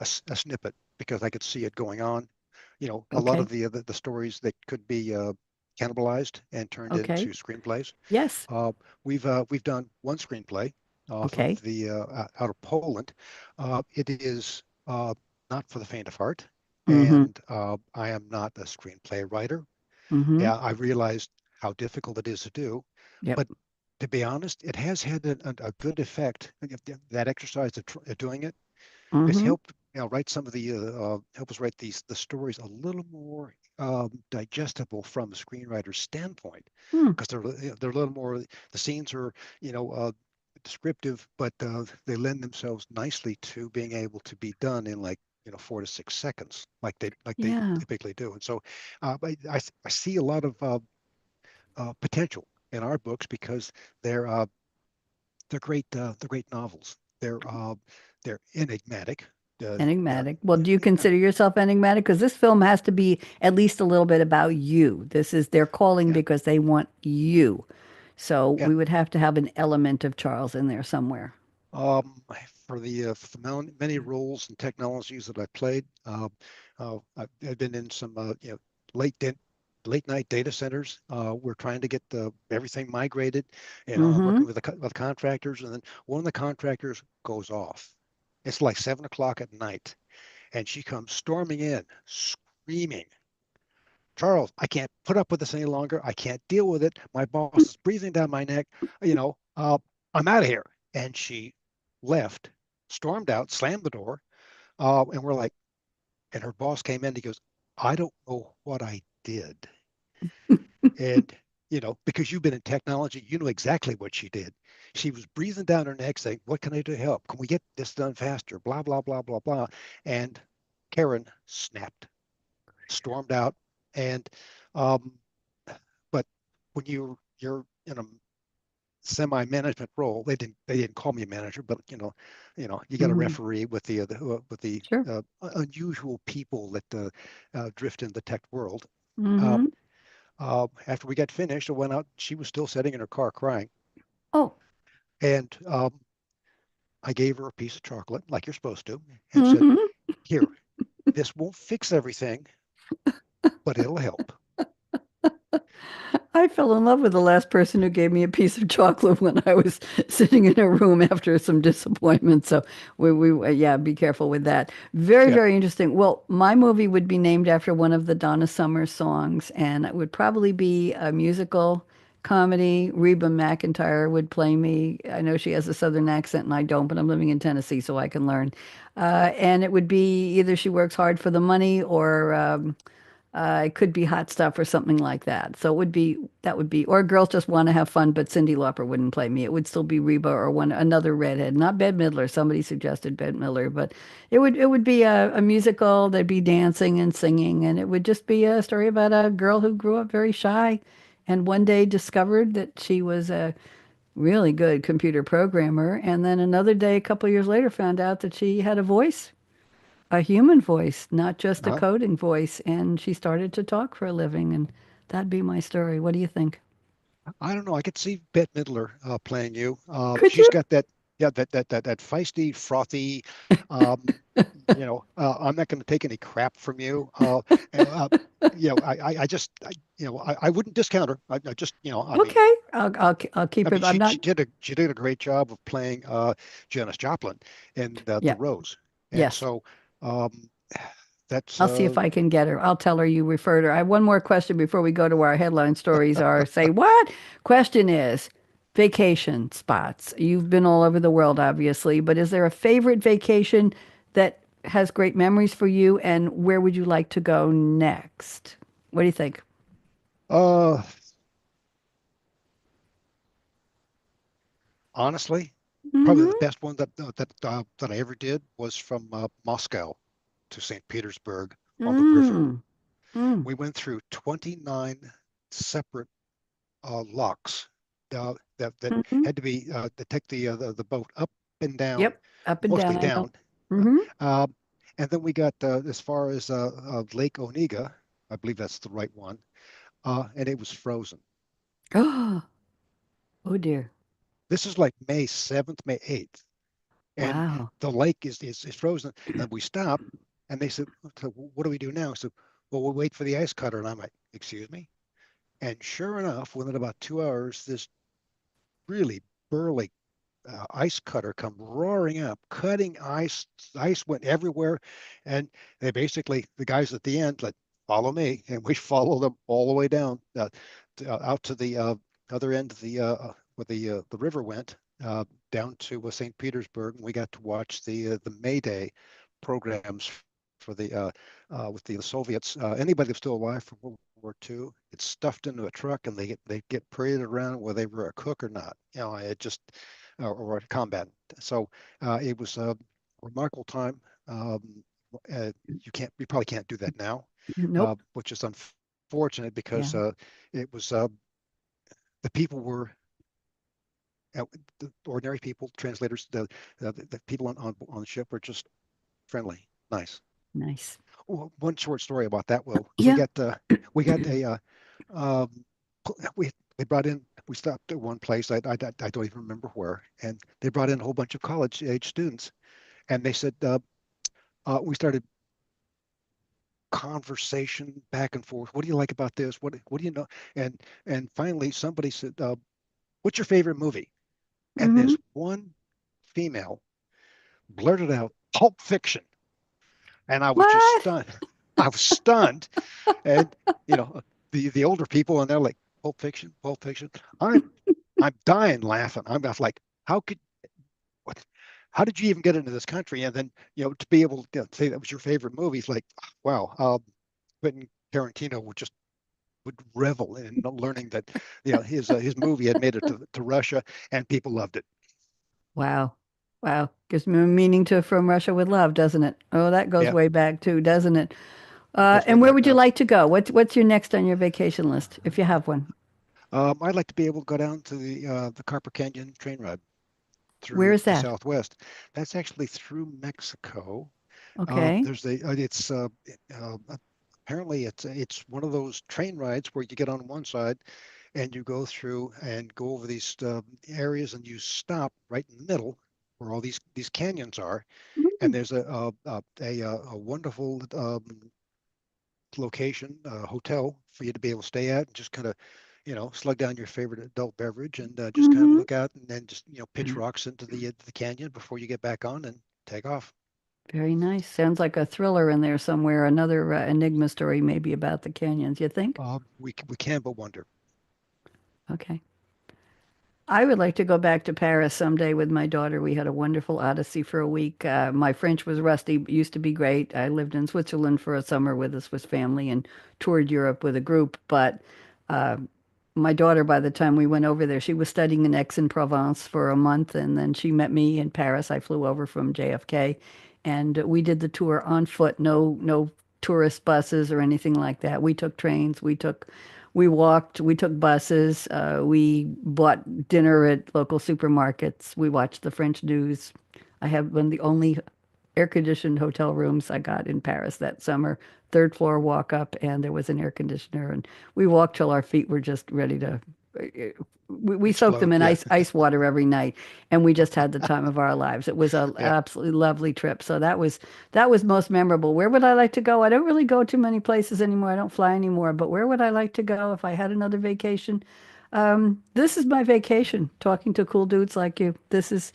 snippet because I could see it going on. A lot Okay. of the stories that could be cannibalized and turned Okay. into screenplays. Yes. We've done one screenplay off of Okay. out of Poland. It is not for the faint of heart, Mm-hmm. and I am not a screenplay writer. Mm-hmm. Yeah, I realized how difficult it is to do, Yep. but to be honest, it has had a good effect. That exercise of doing it has Mm-hmm. helped write some of help us write the stories a little more digestible from a screenwriter's standpoint Hmm. because they're a little more, the scenes are you know uh, descriptive, but they lend themselves nicely to being able to be done in like 4 to 6 seconds, like they Yeah. typically do. And so I see a lot of potential in our books because they're uh, they're great novels. They're enigmatic. They're Enigmatic. Well, do you consider yourself enigmatic? Because this film has to be at least a little bit about you. This is their calling yeah, because they want you. So yeah. we would have to have an element of Charles in there somewhere. Um, for the many roles and technologies that I played, I've been in some late de late night data centers. We're trying to get everything migrated. I'm Mm-hmm. working with with contractors, and then one of the contractors goes off. It's like 7 o'clock at night, and she comes storming in, screaming, "Charles, I can't put up with this any longer. I can't deal with it. My boss is breathing down my neck. You know, uh, I'm out of here." And she left, stormed out, slammed the door, and we're like, and her boss came in. He goes, "I don't know what I did." And because you've been in technology, you know exactly what she did. She was breathing down her neck, saying, "What can I do to help? Can we get this done faster?" Blah blah blah blah blah. And Karen snapped, stormed out, and um, but when you're in a semi-management role, they didn't call me a manager, but you got a Mm-hmm. referee with the Sure. unusual people that drift in the tech world. Uh, Mm-hmm. After we got finished, I went out. She was still sitting in her car crying, Oh. and I gave her a piece of chocolate, like you're supposed to, and said, Mm-hmm. "Here, this won't fix everything, but it'll help." I fell in love with the last person who gave me a piece of chocolate when I was sitting in a room after some disappointment. So yeah, be careful with that. Very, Yeah. very interesting. Well, my movie would be named after one of the Donna Summer songs, and it would probably be a musical comedy. Reba McEntire would play me. I know she has a southern accent and I don't, but I'm living in Tennessee, so I can learn. And it would be either she works hard for the money or it could be hot stuff or something like that. So it would be that would be, or girls just want to have fun, but Cyndi Lauper wouldn't play me. It would still be Reba or one another redhead, not Bette Midler. Somebody suggested Bette Midler, but it would be a musical. There'd be dancing and singing, and it would just be a story about a girl who grew up very shy, and one day discovered that she was a really good computer programmer, and then another day, a couple years later, found out that she had a human voice, not just a Uh-huh. coding voice. And she started to talk for a living. And that'd be my story. What do you think? I don't know. I could see Bette Midler playing you. Could She's you? got that, yeah, that feisty, frothy. Um, I'm not going to take any crap from you. And, I just, I wouldn't discount her. I just, I mean, Okay. I'll keep it. I'm not. she did a great job of playing Janis Joplin in the Yeah. Rose, and Yes. so um, that's I'll see if I can get her. I'll tell her you referred her. I have one more question before we go to our headline stories are say what? Question is vacation spots. You've been all over the world, obviously, but is there a favorite vacation that has great memories for you? And where would you like to go next? What do you think? uh, honestly, probably the Mm-hmm. best one that I ever did was from Moscow to St. Petersburg on the river. Mm. Mm. We went through 29 separate locks that Hmm. had to be to take the boat up and down, Yep. Up and down. mostly I know. down. Uh, Hmm. um, and then we got as far as Lake Onega, I believe that's the right one, and it was frozen. Oh, oh dear. This is like May 7th, May 8th, and Wow. the lake is frozen. And we stopped, and they said, "So what do we do now?" So, well, we'll wait for the ice cutter. And I'm like, "Excuse me?" And sure enough, within about 2 hours, this really burly ice cutter come roaring up, cutting ice. Ice went everywhere, and they basically the guys at the end like follow me, and we follow them all the way down out to the other end of where the river went down to St. Petersburg, and we got to watch the May Day programs for with the Soviets. Anybody that's still alive from World War II, it's stuffed into a truck, and they get paraded around whether they were a cook or not. It just or a combat. So it was a remarkable time. Um, you probably can't do that now, Nope. which is unfortunate because Yeah. it was the people were the ordinary people, translators, the people on the ship were just friendly, nice. Nice. One short story about that. Will Yeah. we got a um, we brought in we stopped at one place I don't even remember where, and they brought in a whole bunch of college age students, and they said we started conversation back and forth. What do you like about this? What do you know? And finally somebody said, "What's your favorite movie?" And Hmm. this one female blurted out Pulp Fiction, and I was just What? stunned. I was stunned, and you know the older people, and they're like Pulp Fiction, Pulp Fiction. I'm I'm dying laughing. I'm just like, how could what? How did you even get into this country? And then to be able to say that was your favorite movie, it's like, wow. Quentin Tarantino would revel in learning that his movie had made it to Russia and people loved it. Wow. Wow. Gives me a meaning to From Russia with Love, doesn't it? Oh, that goes Yeah, way back too, doesn't it? it goes way And where back. would you like to go? What's your next on your vacation list, if you have one? I'd like to be able to go down to the Carper Canyon train ride Where through is the that? Southwest. That's actually through Mexico. Okay. There's a it's uh, apparently it's one of those train rides where you get on one side and you go through and go over these areas and you stop right in the middle where all these canyons are, and Mm. there's a wonderful location, hotel for you to be able to stay at and just kind of, slug down your favorite adult beverage and just kind of Mm-hmm. look out and then just, pitch rocks into the canyon before you get back on and take off. Very nice. Sounds like a thriller in there somewhere. Another enigma story, maybe about the canyons. You think? We can but wonder. Okay. I would like to go back to Paris someday with my daughter. We had a wonderful odyssey for a week. My French was rusty, but used to be great. I lived in Switzerland for a summer with a Swiss family and toured Europe with a group. But uh, my daughter, by the time we went over there, she was studying in Aix-en-Provence for a month, and then she met me in Paris. I flew over from JFK, and we did the tour on foot. No tourist buses or anything like that. We took trains. We walked. We took buses. We bought dinner at local supermarkets. We watched the French news. I have one of the only air-conditioned hotel rooms I got in Paris that summer. Third floor walk up, and there was an air conditioner, and we walked till our feet were just ready to. We soaked them Explode. in Yeah. ice water every night, and we just had the time of our lives. It was an Yeah. absolutely lovely trip. So that was most memorable. Where would I like to go? I don't really go too many places anymore. I don't fly anymore. But where would I like to go if I had another vacation? This is my vacation, talking to cool dudes like you. This is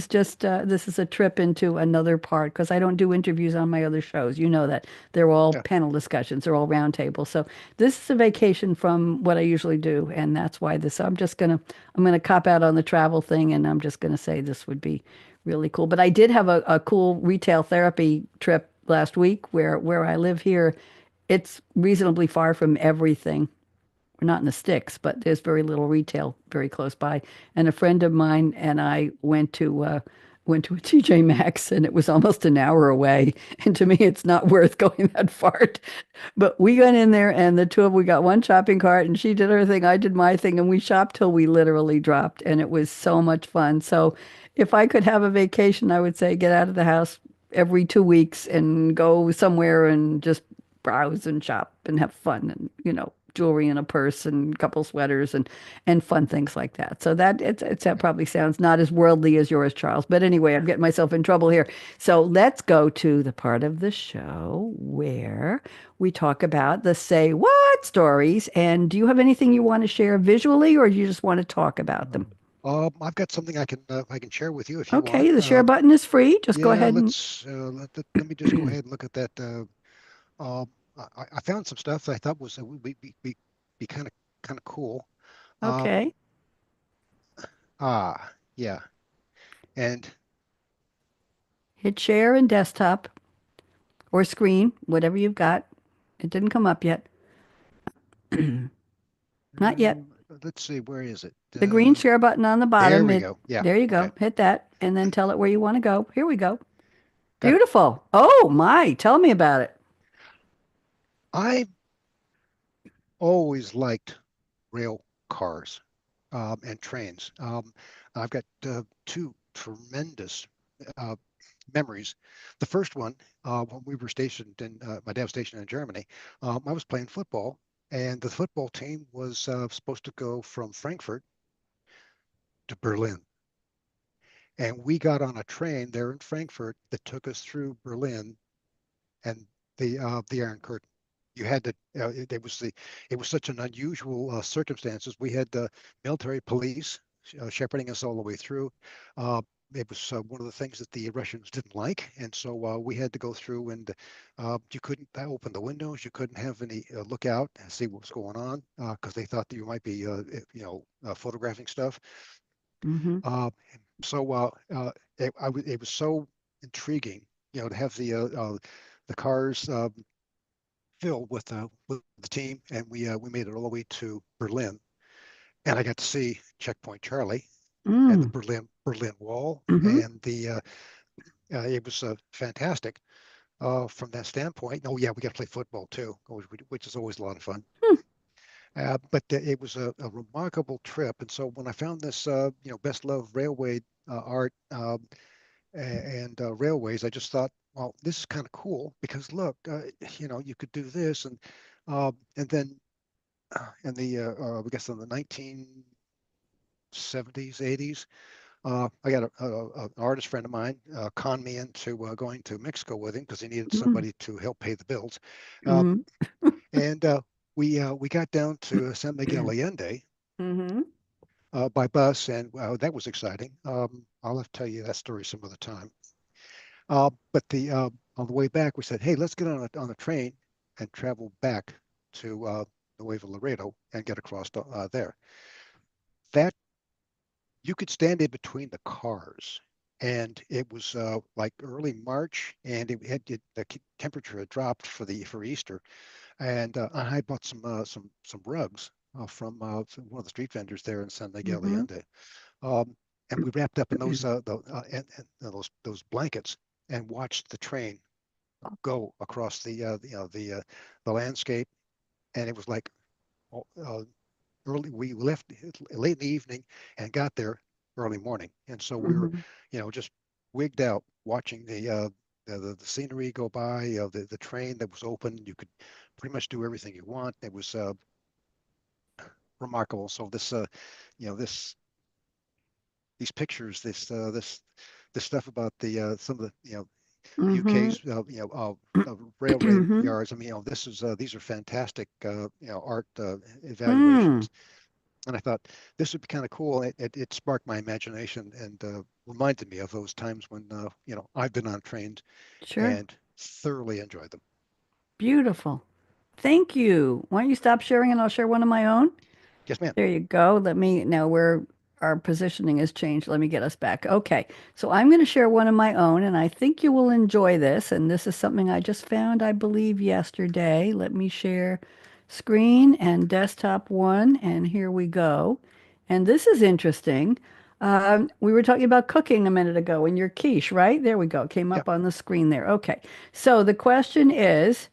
just this is a trip into another part because I don't do interviews on my other shows. You know that they're all Yeah. panel discussions, they're all roundtables. So this is a vacation from what I usually do, and that's why this. I'm gonna cop out on the travel thing, and I'm just gonna say this would be really cool. But I did have a cool retail therapy trip last week where I live here. It's reasonably far from everything. We're not in the sticks, but there's very little retail very close by. And a friend of mine and I went to a TJ Maxx, and it was almost an hour away. And to me, it's not worth going that far. But we went in there, and the two of we got one shopping cart, and she did her thing, I did my thing, and we shopped till we literally dropped, and it was so much fun. So, if I could have a vacation, I would say get out of the house every 2 weeks and go somewhere and just browse and shop and have fun, and jewelry in a purse and a couple sweaters and fun things like that. So that probably sounds not as worldly as yours, Charles. But anyway, I'm getting myself in trouble here. So let's go to the part of the show where we talk about the say what stories. And do you have anything you want to share visually, or do you just want to talk about them? I've got something I can share with you if you want. Okay, the share button is free. Just go Yeah, ahead and let me just go ahead and look at that. I found some stuff that I thought would be kind of cool. Um, okay, yeah, and hit share and desktop or screen, whatever you've got. It didn't come up yet. Not uh, yet. let's see, where is it? The green share button on the There bottom. we It go. Yeah. There you Okay. go. Hit that and then tell it where you want to go. Here we go. Got it. Beautiful. Oh my, tell me about it. I always liked rail cars and trains. I've got two tremendous uh, memories. The first one, when we were stationed in, my dad was stationed in Germany, I was playing football, and the football team was supposed to go from Frankfurt to Berlin. And we got on a train there in Frankfurt that took us through Berlin and the Iron Curtain. You had to. It was such an unusual circumstances. We had the military police shepherding us all the way through. Uh, it was one of the things that the Russians didn't like, and so we had to go through, and you couldn't open the windows. You couldn't have any look out and see what was going on because they thought that you might be, photographing stuff. Mm-hmm. Uh, it was so intriguing, to have the cars filled with the team, and we made it all the way to Berlin, and I got to see Checkpoint Charlie and the Mm. Berlin Wall, Mm-hmm. and the it was fantastic from that standpoint. Oh yeah, we got to play football too, which is always a lot of fun. Hmm. But it was a remarkable trip, and so when I found this, best loved railway art and railways, I just thought, well, this is kind of cool because look, you could do this, and then in I guess in the 1970s, 80s, I got an artist friend of mine conned me into going to Mexico with him because he needed Mm. somebody to help pay the bills, um, Mm. and we got down to San Miguel Allende Mm-hmm. by bus, and that was exciting. I'll have to tell you that story some other time. But the on the way back, we said, "Hey, let's get on a train and travel back to Nuevo Laredo and get across there." That you could stand in between the cars, and it was like early March, and the temperature had dropped for Easter, and I bought some rugs from one of the street vendors there in San Miguel Mm-hmm. Allende. And we wrapped up in and those blankets and watched the train go across the landscape, and it was like oh, early. We left late in the evening and got there early morning, and so we were, Mm-hmm. just wigged out watching the scenery go by. The train that was open, you could pretty much do everything you want. It was remarkable. So you know, this these pictures, this stuff about the some of the Mm-hmm. UK's railway Mm-hmm. yards. I mean, these are fantastic art Mm. evaluations, and I thought this would be kind of cool. It sparked my imagination and reminded me of those times when I've been on trains Sure. and thoroughly enjoyed them. Beautiful. Thank you. Why don't you stop sharing and I'll share one of my own? Yes, ma'am. There you go. Let me now where our positioning has changed. Let me get us back. Okay. So I'm going to share one of my own, and I think you will enjoy this. And this is something I just found, I believe, yesterday. Let me share screen and desktop one, and here we go. And this is interesting. We were talking about cooking a minute ago in your quiche, right? There we go. Came Yeah. up on the screen there. Okay. So the question is,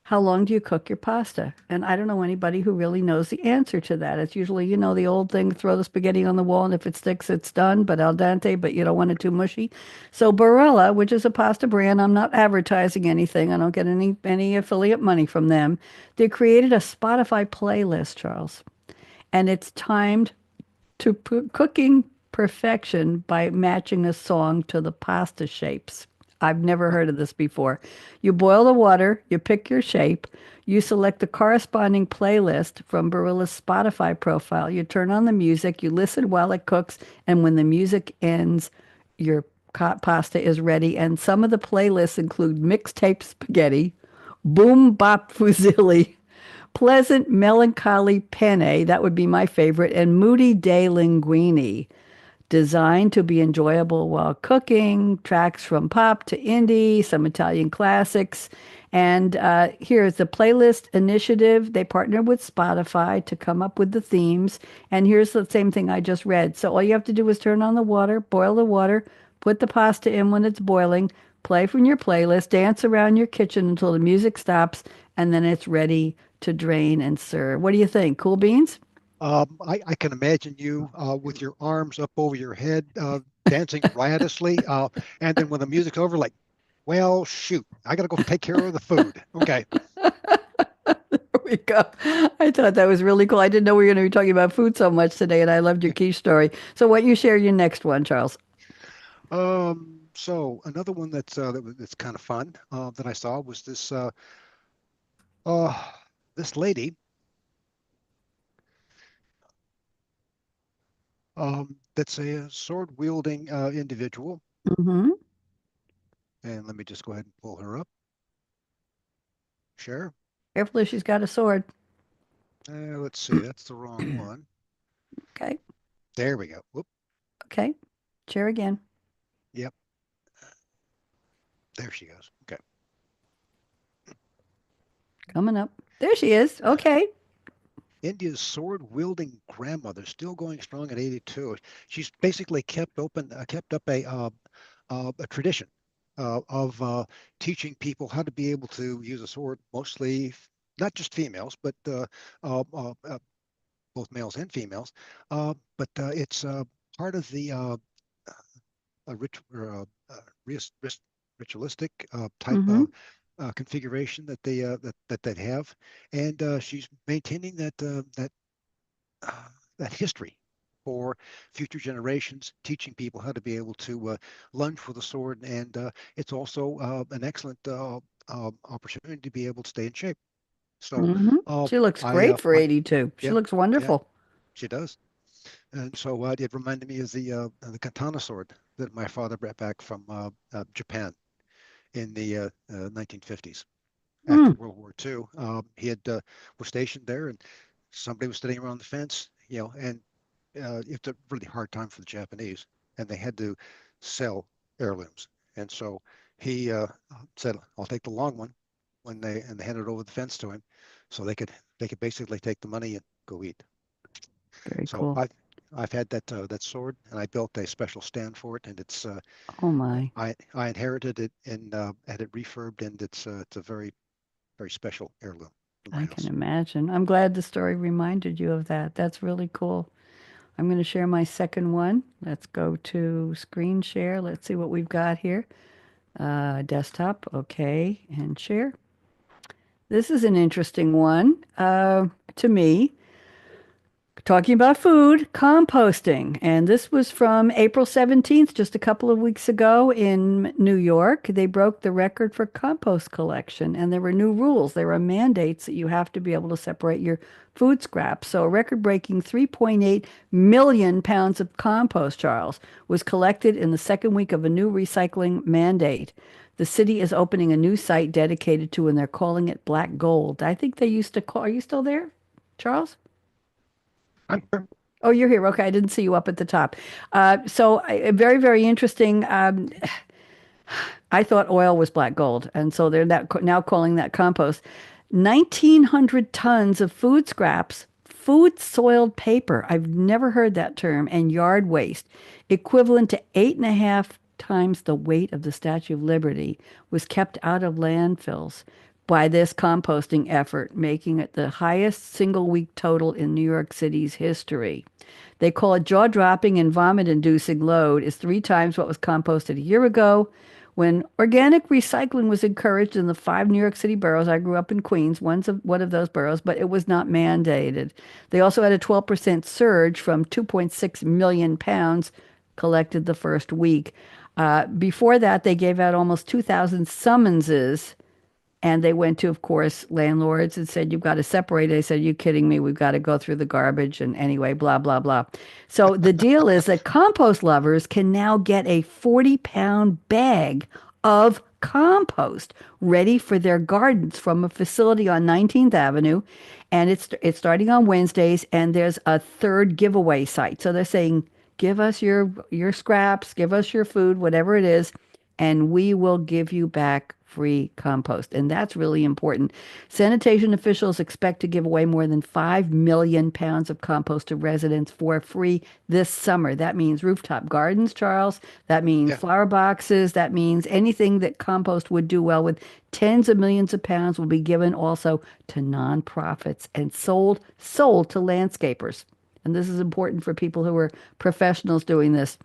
how long do you cook your pasta? And I don't know anybody who really knows the answer to that. It's usually, the old thing, throw the spaghetti on the wall, and if it sticks, it's done, but al dente, but you don't want it too mushy. So Barilla, which is a pasta brand, I'm not advertising anything. I don't get any affiliate money from them. They created a Spotify playlist, Charles, and it's timed to cooking perfection by matching a song to the pasta shapes. I've never Huh. heard of this before. You boil the water, you pick your shape, you select the corresponding playlist from Barilla's Spotify profile, you turn on the music, you listen while it cooks, and when the music ends, your pasta is ready. And some of the playlists include mixtape spaghetti, boom bop fusilli, pleasant melancholy penne, that would be my favorite, and moody day linguine. Designed to be enjoyable while cooking, tracks from pop to indie, some Italian classics. And here's the playlist initiative. They partnered with Spotify to come up with the themes. And here's the same thing I just read. So all you have to do is turn on the water, boil the water, put the pasta in when it's boiling, play from your playlist, dance around your kitchen until the music stops, and then it's ready to drain and serve. What do you think? Cool beans? I can imagine you with your arms up over your head, dancing riotously, and then when the music's over, like, well, shoot, I got to go take care of the food. Okay. There we go. I thought that was really cool. I didn't know we were going to be talking about food so much today, and I loved your quiche story. So, why don't you share your next one, Charles? So another one that's kind of fun that I saw was uh, this lady that's a sword wielding individual, Mm-hmm. and let me just go ahead and pull her up. Share. Carefully, she's got a sword. Let's see, that's the wrong one. Okay. There we go. Whoop. Okay. Share again. Yep, there she goes. Okay. Coming up. There she is. Okay. India's sword-wielding grandmother, still going strong at 82. She's basically kept up a tradition of teaching people how to be able to use a sword, mostly not just females, but both males and females. But it's part of the a rit ris ris ritualistic type Mm-hmm. configuration that they have, and she's maintaining that history for future generations, teaching people how to be able to lunge with a sword, and it's also an excellent opportunity to be able to stay in shape. So, Mm-hmm. uh, She looks I, great for I 82. She yeah, looks yeah, wonderful. she does. And so it reminded me of the katana sword that my father brought back from Japan in the 1950s after Mm, World War II. He had was stationed there, and somebody was sitting around the fence, and it's a really hard time for the Japanese, and they had to sell heirlooms. And so he said, "I'll take the long one," they handed over the fence to him, so they could basically take the money and go eat. very So cool. I've had that sword, and I built a special stand for it, and Oh my. I inherited it and had it refurbed, and it's a very very special heirloom in my I can house. imagine. I'm glad the story reminded you of that. That's really cool. I'm going to share my second one. Let's go to screen share. Let's see what we've got here. Desktop. Okay. And share. This is an interesting one to me. Talking about food, composting. And this was from April 17th, just a couple of weeks ago in New York. They broke the record for compost collection, and there were new rules. There were mandates that you have to be able to separate your food scraps. So, a record breaking 3.8 million pounds of compost, Charles, was collected in the second week of a new recycling mandate. The city is opening a new site dedicated to, and they're calling it Black Gold. I think they used to call, are you still there, Charles? I'm sure. Oh, you're here. Okay, I didn't see you up at the top. Very, very interesting. I thought oil was black gold, and so they're now calling that compost. 1,900 tons of food scraps, food soiled paper. I've never heard that term, and yard waste, equivalent to 8.5 times the weight of the Statue of Liberty, was kept out of landfills by this composting effort, making it the highest single week total in New York City's history. They call it jaw-dropping and vomit-inducing load is 3 times what was composted a year ago. When organic recycling was encouraged in the 5 New York City boroughs, I grew up in Queens, one of those boroughs, but it was not mandated. They also had a 12% surge from 2.6 million pounds collected the first week. Before that, they gave out almost 2,000 summonses and they went to, of course, landlords and said, "You've got to separate." They said, "You kidding me? We've got to go through the garbage." And anyway, blah, blah, blah. So the deal is that compost lovers can now get a 40-pound bag of compost ready for their gardens from a facility on 19th Avenue. And it's starting on Wednesdays, and there's a third giveaway site. So they're saying, Give us your scraps, give us your food, whatever it is, and we will give you back free compost. And that's really important. Sanitation officials expect to give away more than 5 million pounds of compost to residents for free this summer. That means rooftop gardens, Charles. That means Yeah. flower boxes. That means anything that compost would do well with. Tens of millions of pounds will be given also to nonprofits and sold to landscapers. And this is important for people who are professionals doing this.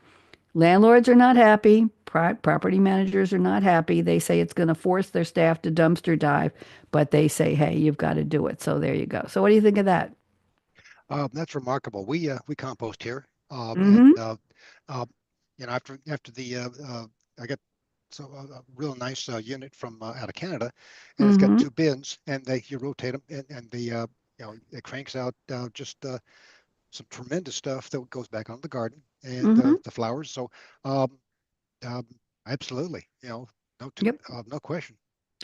Landlords are not happy. Property managers are not happy. They say it's going to force their staff to dumpster dive, but they say, hey, you've got to do it. So there you go. So what do you think of that? That's remarkable. We compost here, and Mm-hmm. uh, after the I got a real nice unit from out of Canada, and it's got Mm-hmm. two bins, and they you rotate them, and the it cranks out just some tremendous stuff that goes back on the garden and Mm-hmm. the flowers. So um, um, absolutely, Yep. no question,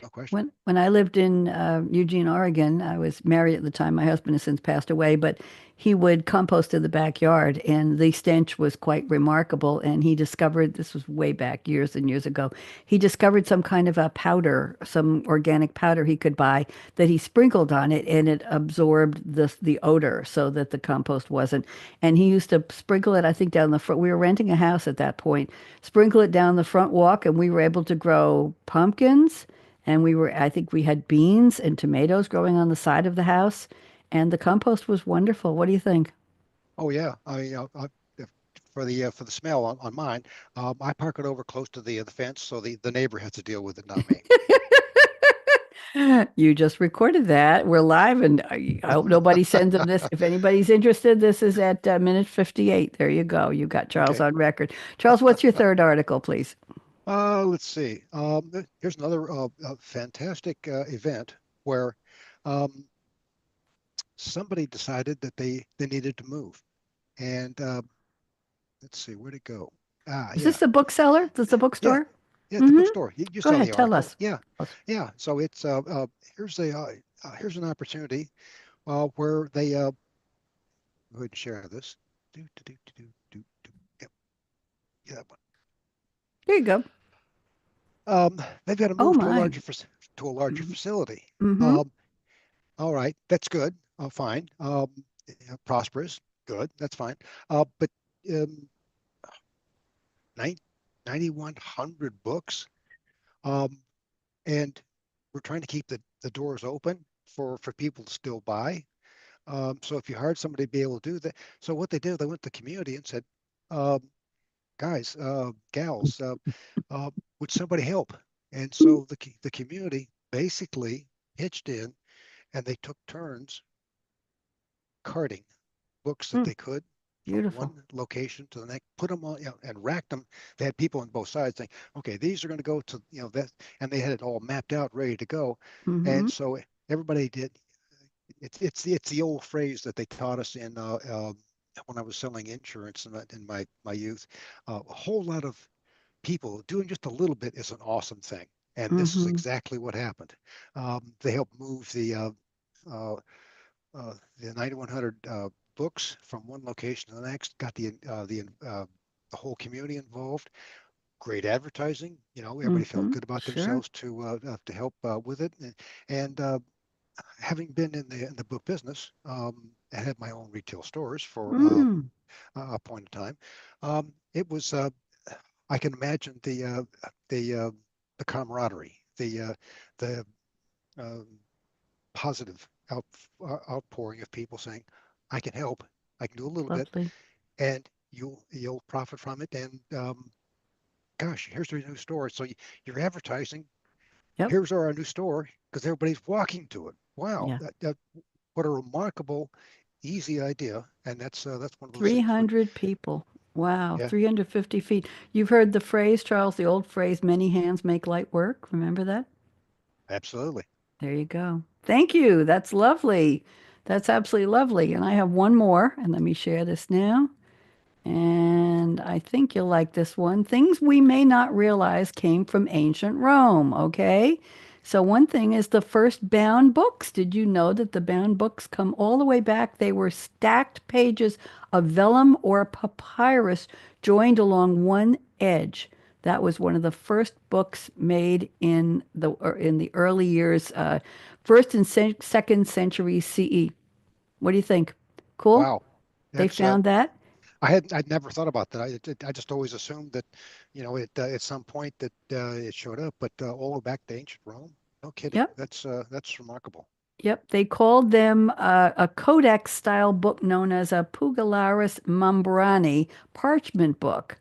no question. When I lived in Eugene, Oregon, I was married at the time. My husband has since passed away, but he would compost in the backyard, and the stench was quite remarkable. And he discovered, this was way back years and years ago, he discovered some kind of a powder, some organic powder he could buy that he sprinkled on it, and it absorbed the odor so that the compost wasn't. And he used to sprinkle it, I think, down the front. We were renting a house at that point, sprinkle it down the front walk, and we were able to grow pumpkins. And I think we had beans and tomatoes growing on the side of the house, and the compost was wonderful. What do you think? Oh yeah, for the smell on mine, I park it over close to the fence, so the neighbor has to deal with it, not me. You just recorded that. We're live, and I hope nobody sends them this. If anybody's interested, this is at minute 58. There you go. You got Charles Okay. on record. Charles, what's your third article, please? Let's see. Here's another fantastic event where um, somebody decided that they needed to move, and let's see, where'd it go? Is Yeah, this the bookseller? Is this the yeah, bookstore? yeah. At the Mm-hmm. bookstore. You Go saw ahead, the tell article. us. Yeah, yeah. So it's here's an opportunity where they go ahead and share this. Do. Yep, yeah, that one. Here you go. They've got to Oh move my. to a larger Mm-hmm. facility. Mm-hmm. Um, all right, that's good. Fine. Prosperous, good. That's fine. But um, 9,100 books, um, and we're trying to keep the doors open for people to still buy. So if you hired somebody to be able to do that, so what they did, they went to the community and said, um, guys, gals, uh, would somebody help? And so the community basically pitched in, and they took turns carting books that Mm, they could from beautiful. one location to the next, put them on, and racked them. They had people on both sides saying, okay, these are going to go to, that, and they had it all mapped out, ready to go. Mm-hmm. And so everybody did. It's the old phrase that they taught us in when I was selling insurance in my youth. A whole lot of people doing just a little bit is an awesome thing, and this is Mm-hmm. exactly what happened. They helped move uh, the 9,100 books from one location to the next. Got the whole community involved. Great advertising. Everybody felt Mm-hmm. good about Sure. themselves to help with it. And having been in the book business, I had my own retail stores for Mm, a point in time. It was I can imagine the the camaraderie, the um, positive outpouring of people saying, "I can help. I can do a little bit, lovely. and you'll profit from it." And gosh, here's the new store. So you're advertising. Yep. Here's our new store because everybody's walking to it. Wow, Yeah. what a remarkable, easy idea. And that's one of those things. But 300 people. Wow. yeah, 350 feet. You've heard the phrase, Charles, the old phrase, many hands make light work. Remember that? absolutely. There you go. Thank you. That's lovely. That's absolutely lovely. And I have one more, and let me share this now. And I think you'll like this one. Things we may not realize came from ancient Rome, okay? So one thing is the first bound books. Did you know that the bound books come all the way back? They were stacked pages of vellum or papyrus joined along one edge. That was one of the first books made in the early years, first and second century CE. What do you think? Cool? Wow. They That's found that? I'd never thought about that. I just always assumed that, it at some point that it showed up, but all the way back to ancient Rome. No kidding. Yep. That's remarkable. Yep, they called them a codex style book known as a Pugillaris Mambrani parchment book.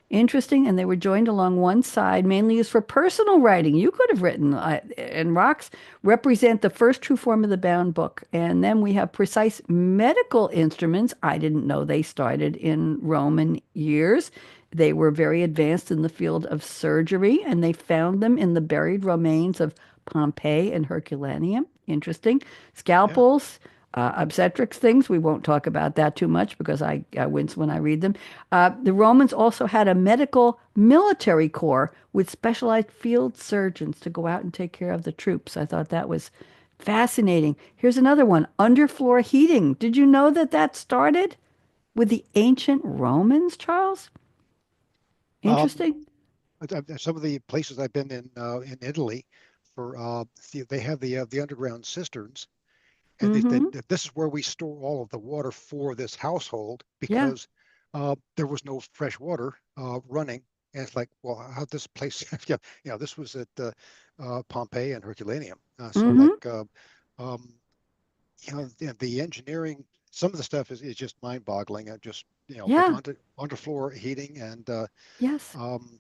Interesting, and they were joined along one side, mainly used for personal writing. You could have written, and rocks represent the first true form of the bound book. And then we have precise medical instruments. I didn't know they started in Roman years. They were very advanced in the field of surgery, and they found them in the buried remains of Pompeii and Herculaneum. Interesting. Yeah. Scalpels, obstetrics things. We won't talk about that too much because I wince when I read them. The Romans also had a medical military corps with specialized field surgeons to go out and take care of the troops. I thought that was fascinating. Here's another one, underfloor heating. Did you know that that started with the ancient Romans, Charles? Um, Interesting. some of the places I've been in Italy, they have the underground cisterns, and Mm-hmm. this is where we store all of the water for this household Yeah. because there was no fresh water running. And it's like, well, how this place? Yeah, this was at Pompeii and Herculaneum. So like, Mm-hmm. um, the engineering, some of the stuff is just mind-boggling. But Yeah. underfloor heating and Yes. um,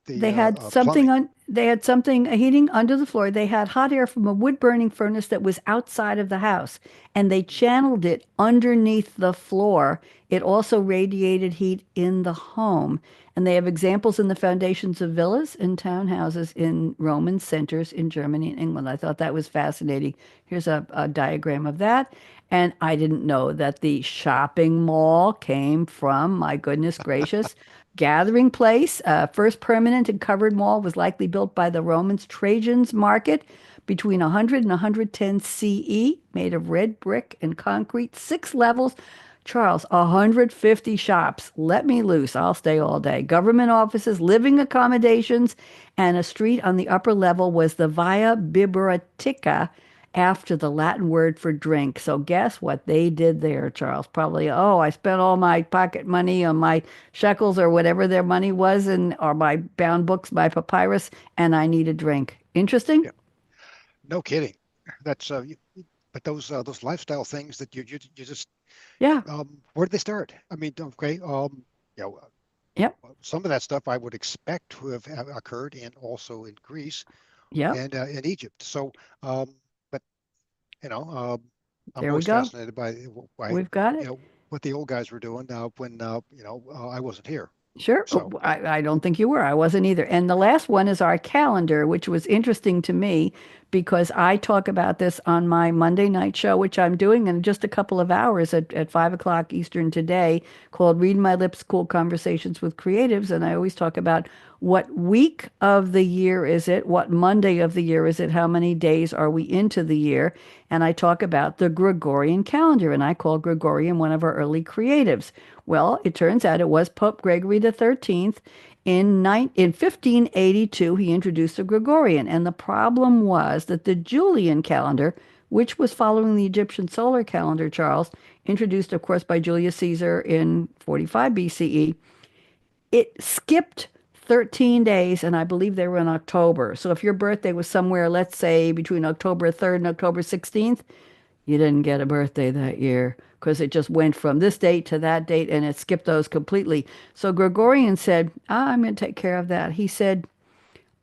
the They had something plumbing. on, they had something, a heating under the floor. They had hot air from a wood burning furnace that was outside of the house, and they channeled it underneath the floor. It also radiated heat in the home. And they have examples in the foundations of villas and townhouses in Roman centers in Germany and England. I thought that was fascinating. Here's a diagram of that. And I didn't know that the shopping mall came from, my goodness gracious, gathering place. First permanent and covered mall was likely built by the Romans. Trajan's Market between 100 and 110 CE, made of red brick and concrete, 6 levels. Charles, 150 shops. Let me loose. I'll stay all day. Government offices, living accommodations, and a street on the upper level was the Via Biblioteca after the Latin word for drink. So guess what they did there, Charles? Probably, oh, I spent all my pocket money on my shekels or whatever their money was, and or my bound books, my papyrus, and I need a drink. Interesting? Yeah, no kidding. That's but those lifestyle things that you just Yeah. where did they start? I mean, okay, you know, Yep. some of that stuff I would expect to have occurred in also in Greece Yep. and in Egypt. So, but I'm There we always go. fascinated by We've got it. what the old guys were doing when I wasn't here. Sure. Oh, So, I don't think you were. I wasn't either. And the last one is our calendar, which was interesting to me because I talk about this on my Monday night show, which I'm doing in just a couple of hours at 5 o'clock Eastern today, called Read My Lips Cool Conversations with Creatives. And I always talk about what week of the year is it? What Monday of the year is it? How many days are we into the year? And I talk about the Gregorian calendar, and I call Gregorian one of our early creatives. Well, it turns out it was Pope Gregory the 13th. In 1582, he introduced the Gregorian, and the problem was that the Julian calendar, which was following the Egyptian solar calendar, Charles, introduced, of course, by Julius Caesar in 45 BCE, it skipped 13 days, and I believe they were in October. So if your birthday was somewhere, let's say between October 3rd and October 16th, you didn't get a birthday that year because it just went from this date to that date and it skipped those completely. So Gregorian said, I'm going to take care of that. He said,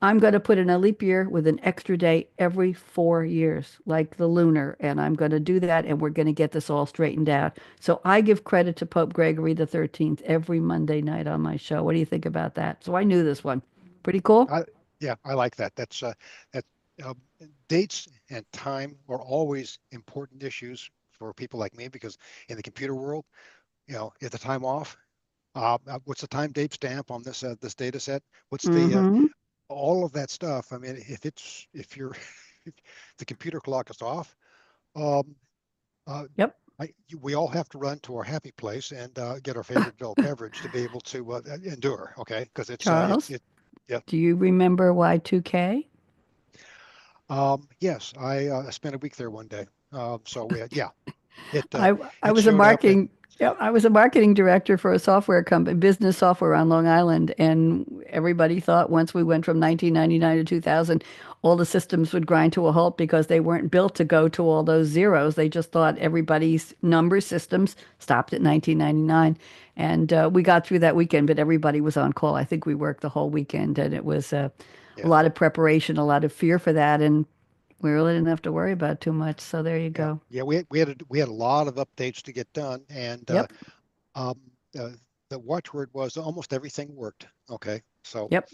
I'm going to put in a leap year with an extra day every 4 years, like the lunar, and I'm going to do that, and we're going to get this all straightened out. So I give credit to Pope Gregory the 13th every Monday night on my show. What do you think about that? So I knew this one. Pretty cool? I yeah, I like that. That uh, dates and time are always important issues for people like me because in the computer world, is the time off? What's the time date stamp on this data set? What's the Mm-hmm. all of that stuff. I mean, if you're if the computer clock is off, um, uh, Yep. we all have to run to our happy place and get our favorite adult beverage to be able to endure. Okay, because Charles, yeah. do you remember Y2K? Yes, I spent a week there one day. Yeah, it I I it was a showed up and marketing yeah, I was a marketing director for a software company, business software on Long Island, and everybody thought once we went from 1999 to 2000, all the systems would grind to a halt because they weren't built to go to all those zeros. They just thought everybody's number systems stopped at 1999, and we got through that weekend, but everybody was on call. I think we worked the whole weekend, and it was a yeah, lot of preparation, a lot of fear for that, and we really didn't have to worry about it too much. So there you yeah, go. yeah. We had a lot of updates to get done, and Yep. um, uh, the watchword was almost everything worked. Okay, so Yep.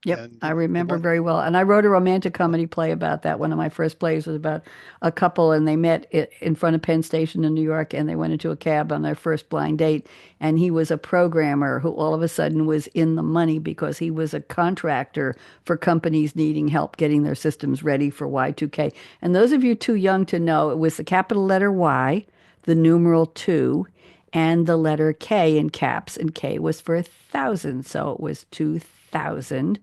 Yep, and I the remember one very well. And I wrote a romantic uh, comedy play about that. One of my first plays was about a couple, and they met in front of Penn Station in New York, and they went into a cab on their first blind date. And he was a programmer who all of a sudden was in the money because he was a contractor for companies needing help getting their systems ready for Y2K. And those of you too young to know, it was the capital letter Y, the numeral two, and the letter K in caps, and K was for 1,000. So it was 2,000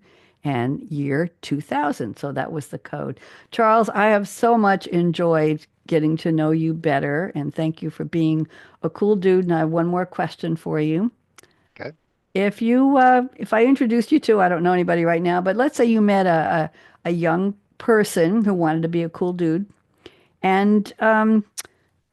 and year 2000. So that was the code. Charles, I have so much enjoyed getting to know you better, and thank you for being a cool dude. And I have one more question for you. okay. If I introduced you to, I don't know anybody right now, but let's say you met a young person who wanted to be a cool dude, and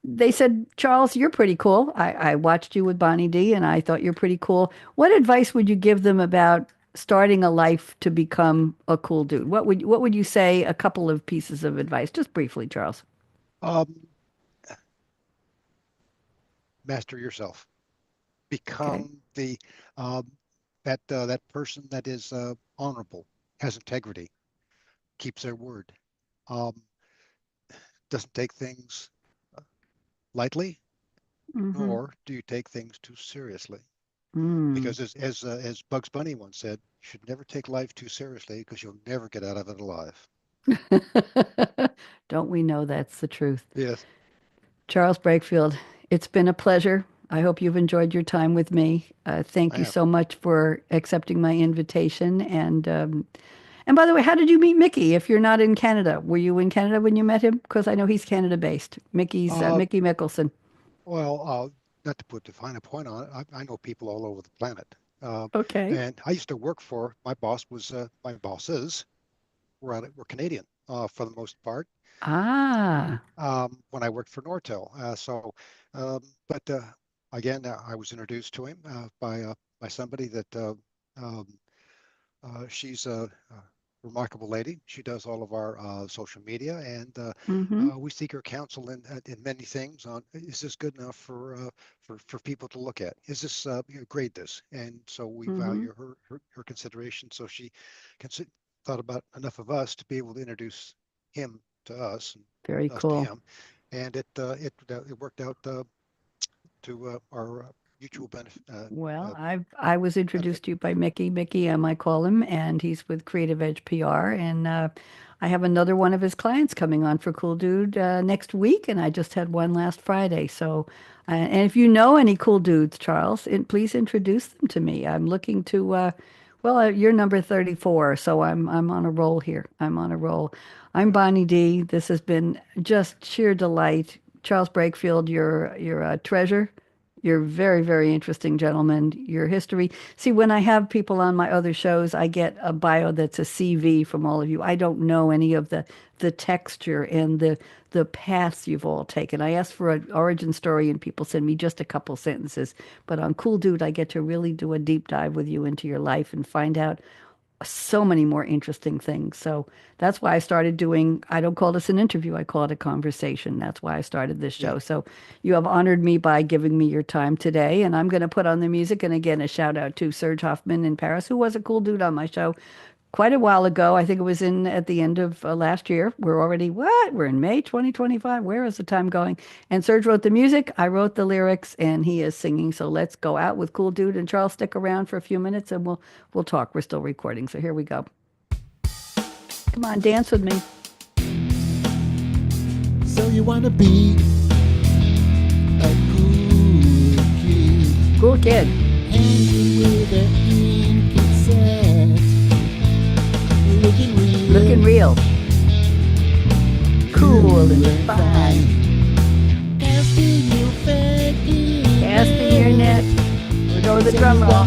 they said, Charles, you're pretty cool. I watched you with Bonnie D and I thought you're pretty cool. What advice would you give them about starting a life to become a cool dude? What would you say, a couple of pieces of advice, just briefly, Charles? Um, Master yourself. Okay. Become the um, that person that is honorable, has integrity, keeps their word, um, doesn't take things lightly, Mm-hmm. nor do you take things too seriously. Mm. Because as Bugs Bunny once said, you should never take life too seriously because you'll never get out of it alive. Don't we know that's the truth? Yes, Charles Breakfield, it's been a pleasure. I hope you've enjoyed your time with me. Thank I you have. so much for accepting my invitation. And by the way, how did you meet Mickey? If you're not in Canada, were you in Canada when you met him? Because I know he's Canada based. Mickey's Uh, Mickey Mickelson. well, not to put define a point on it, I know people all over the planet. Uh, Okay. and I used to work for my boss was my bosses were Canadian for the most part. Ah. When I worked for Nortel. Um, but again, I was introduced to him by somebody that um, she's a remarkable lady. She does all of our social media, and Mm-hmm. we seek her counsel in many things. On is this good enough for people to look at? Is this grade this? And so we Mm-hmm. value her consideration. So she consi- thought about enough of us to be able to introduce him to us and Very us to cool. him, and it worked out to our mutual Well, I was benefit. introduced to you by Mickey. Mickey, I might call him, and he's with Creative Edge PR. And I have another one of his clients coming on for Cool Dude next week, and I just had one last Friday. So, and if you know any cool dudes, Charles, please introduce them to me. I'm looking to. You're number 34, so I'm on a roll here. I'm on a roll. I'm Uh, Bonnie D. This has been just sheer delight. Charles Breakfield, you're a treasure. You're very, very interesting, gentleman. Your history. See, when I have people on my other shows, I get a bio that's a CV from all of you. I don't know any of the texture and the paths you've all taken. I asked for an origin story, and people send me just a couple sentences. But on Cool Dude, I get to really do a deep dive with you into your life and find out so many more interesting things. So that's why I started doing, I don't call this an interview, I call it a conversation. That's why I started this yeah. show. So you have honored me by giving me your time today. And I'm going to put on the music. And again, a shout out to Serge Hoffman in Paris, who was a cool dude on my show quite a while ago. I think it was in at the end of last year. We're already, what? We're in May 2025. Where is the time going? And Serge wrote the music. I wrote the lyrics, and he is singing. So let's go out with Cool Dude. And Charles, stick around for a few minutes, and we'll talk. We're still recording. So here we go. Come on, dance with me. So you wanna be a cool kid, Cool kid. hanging with an ink set, looking real, Looking real. Cool and fine. casting your fake Casting your net. We'll go with the drum roll.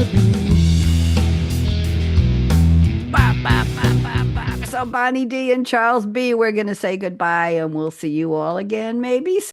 Bop, bop, bop, bop, bop. So Bonnie D and Charles B, we're going to say goodbye and we'll see you all again maybe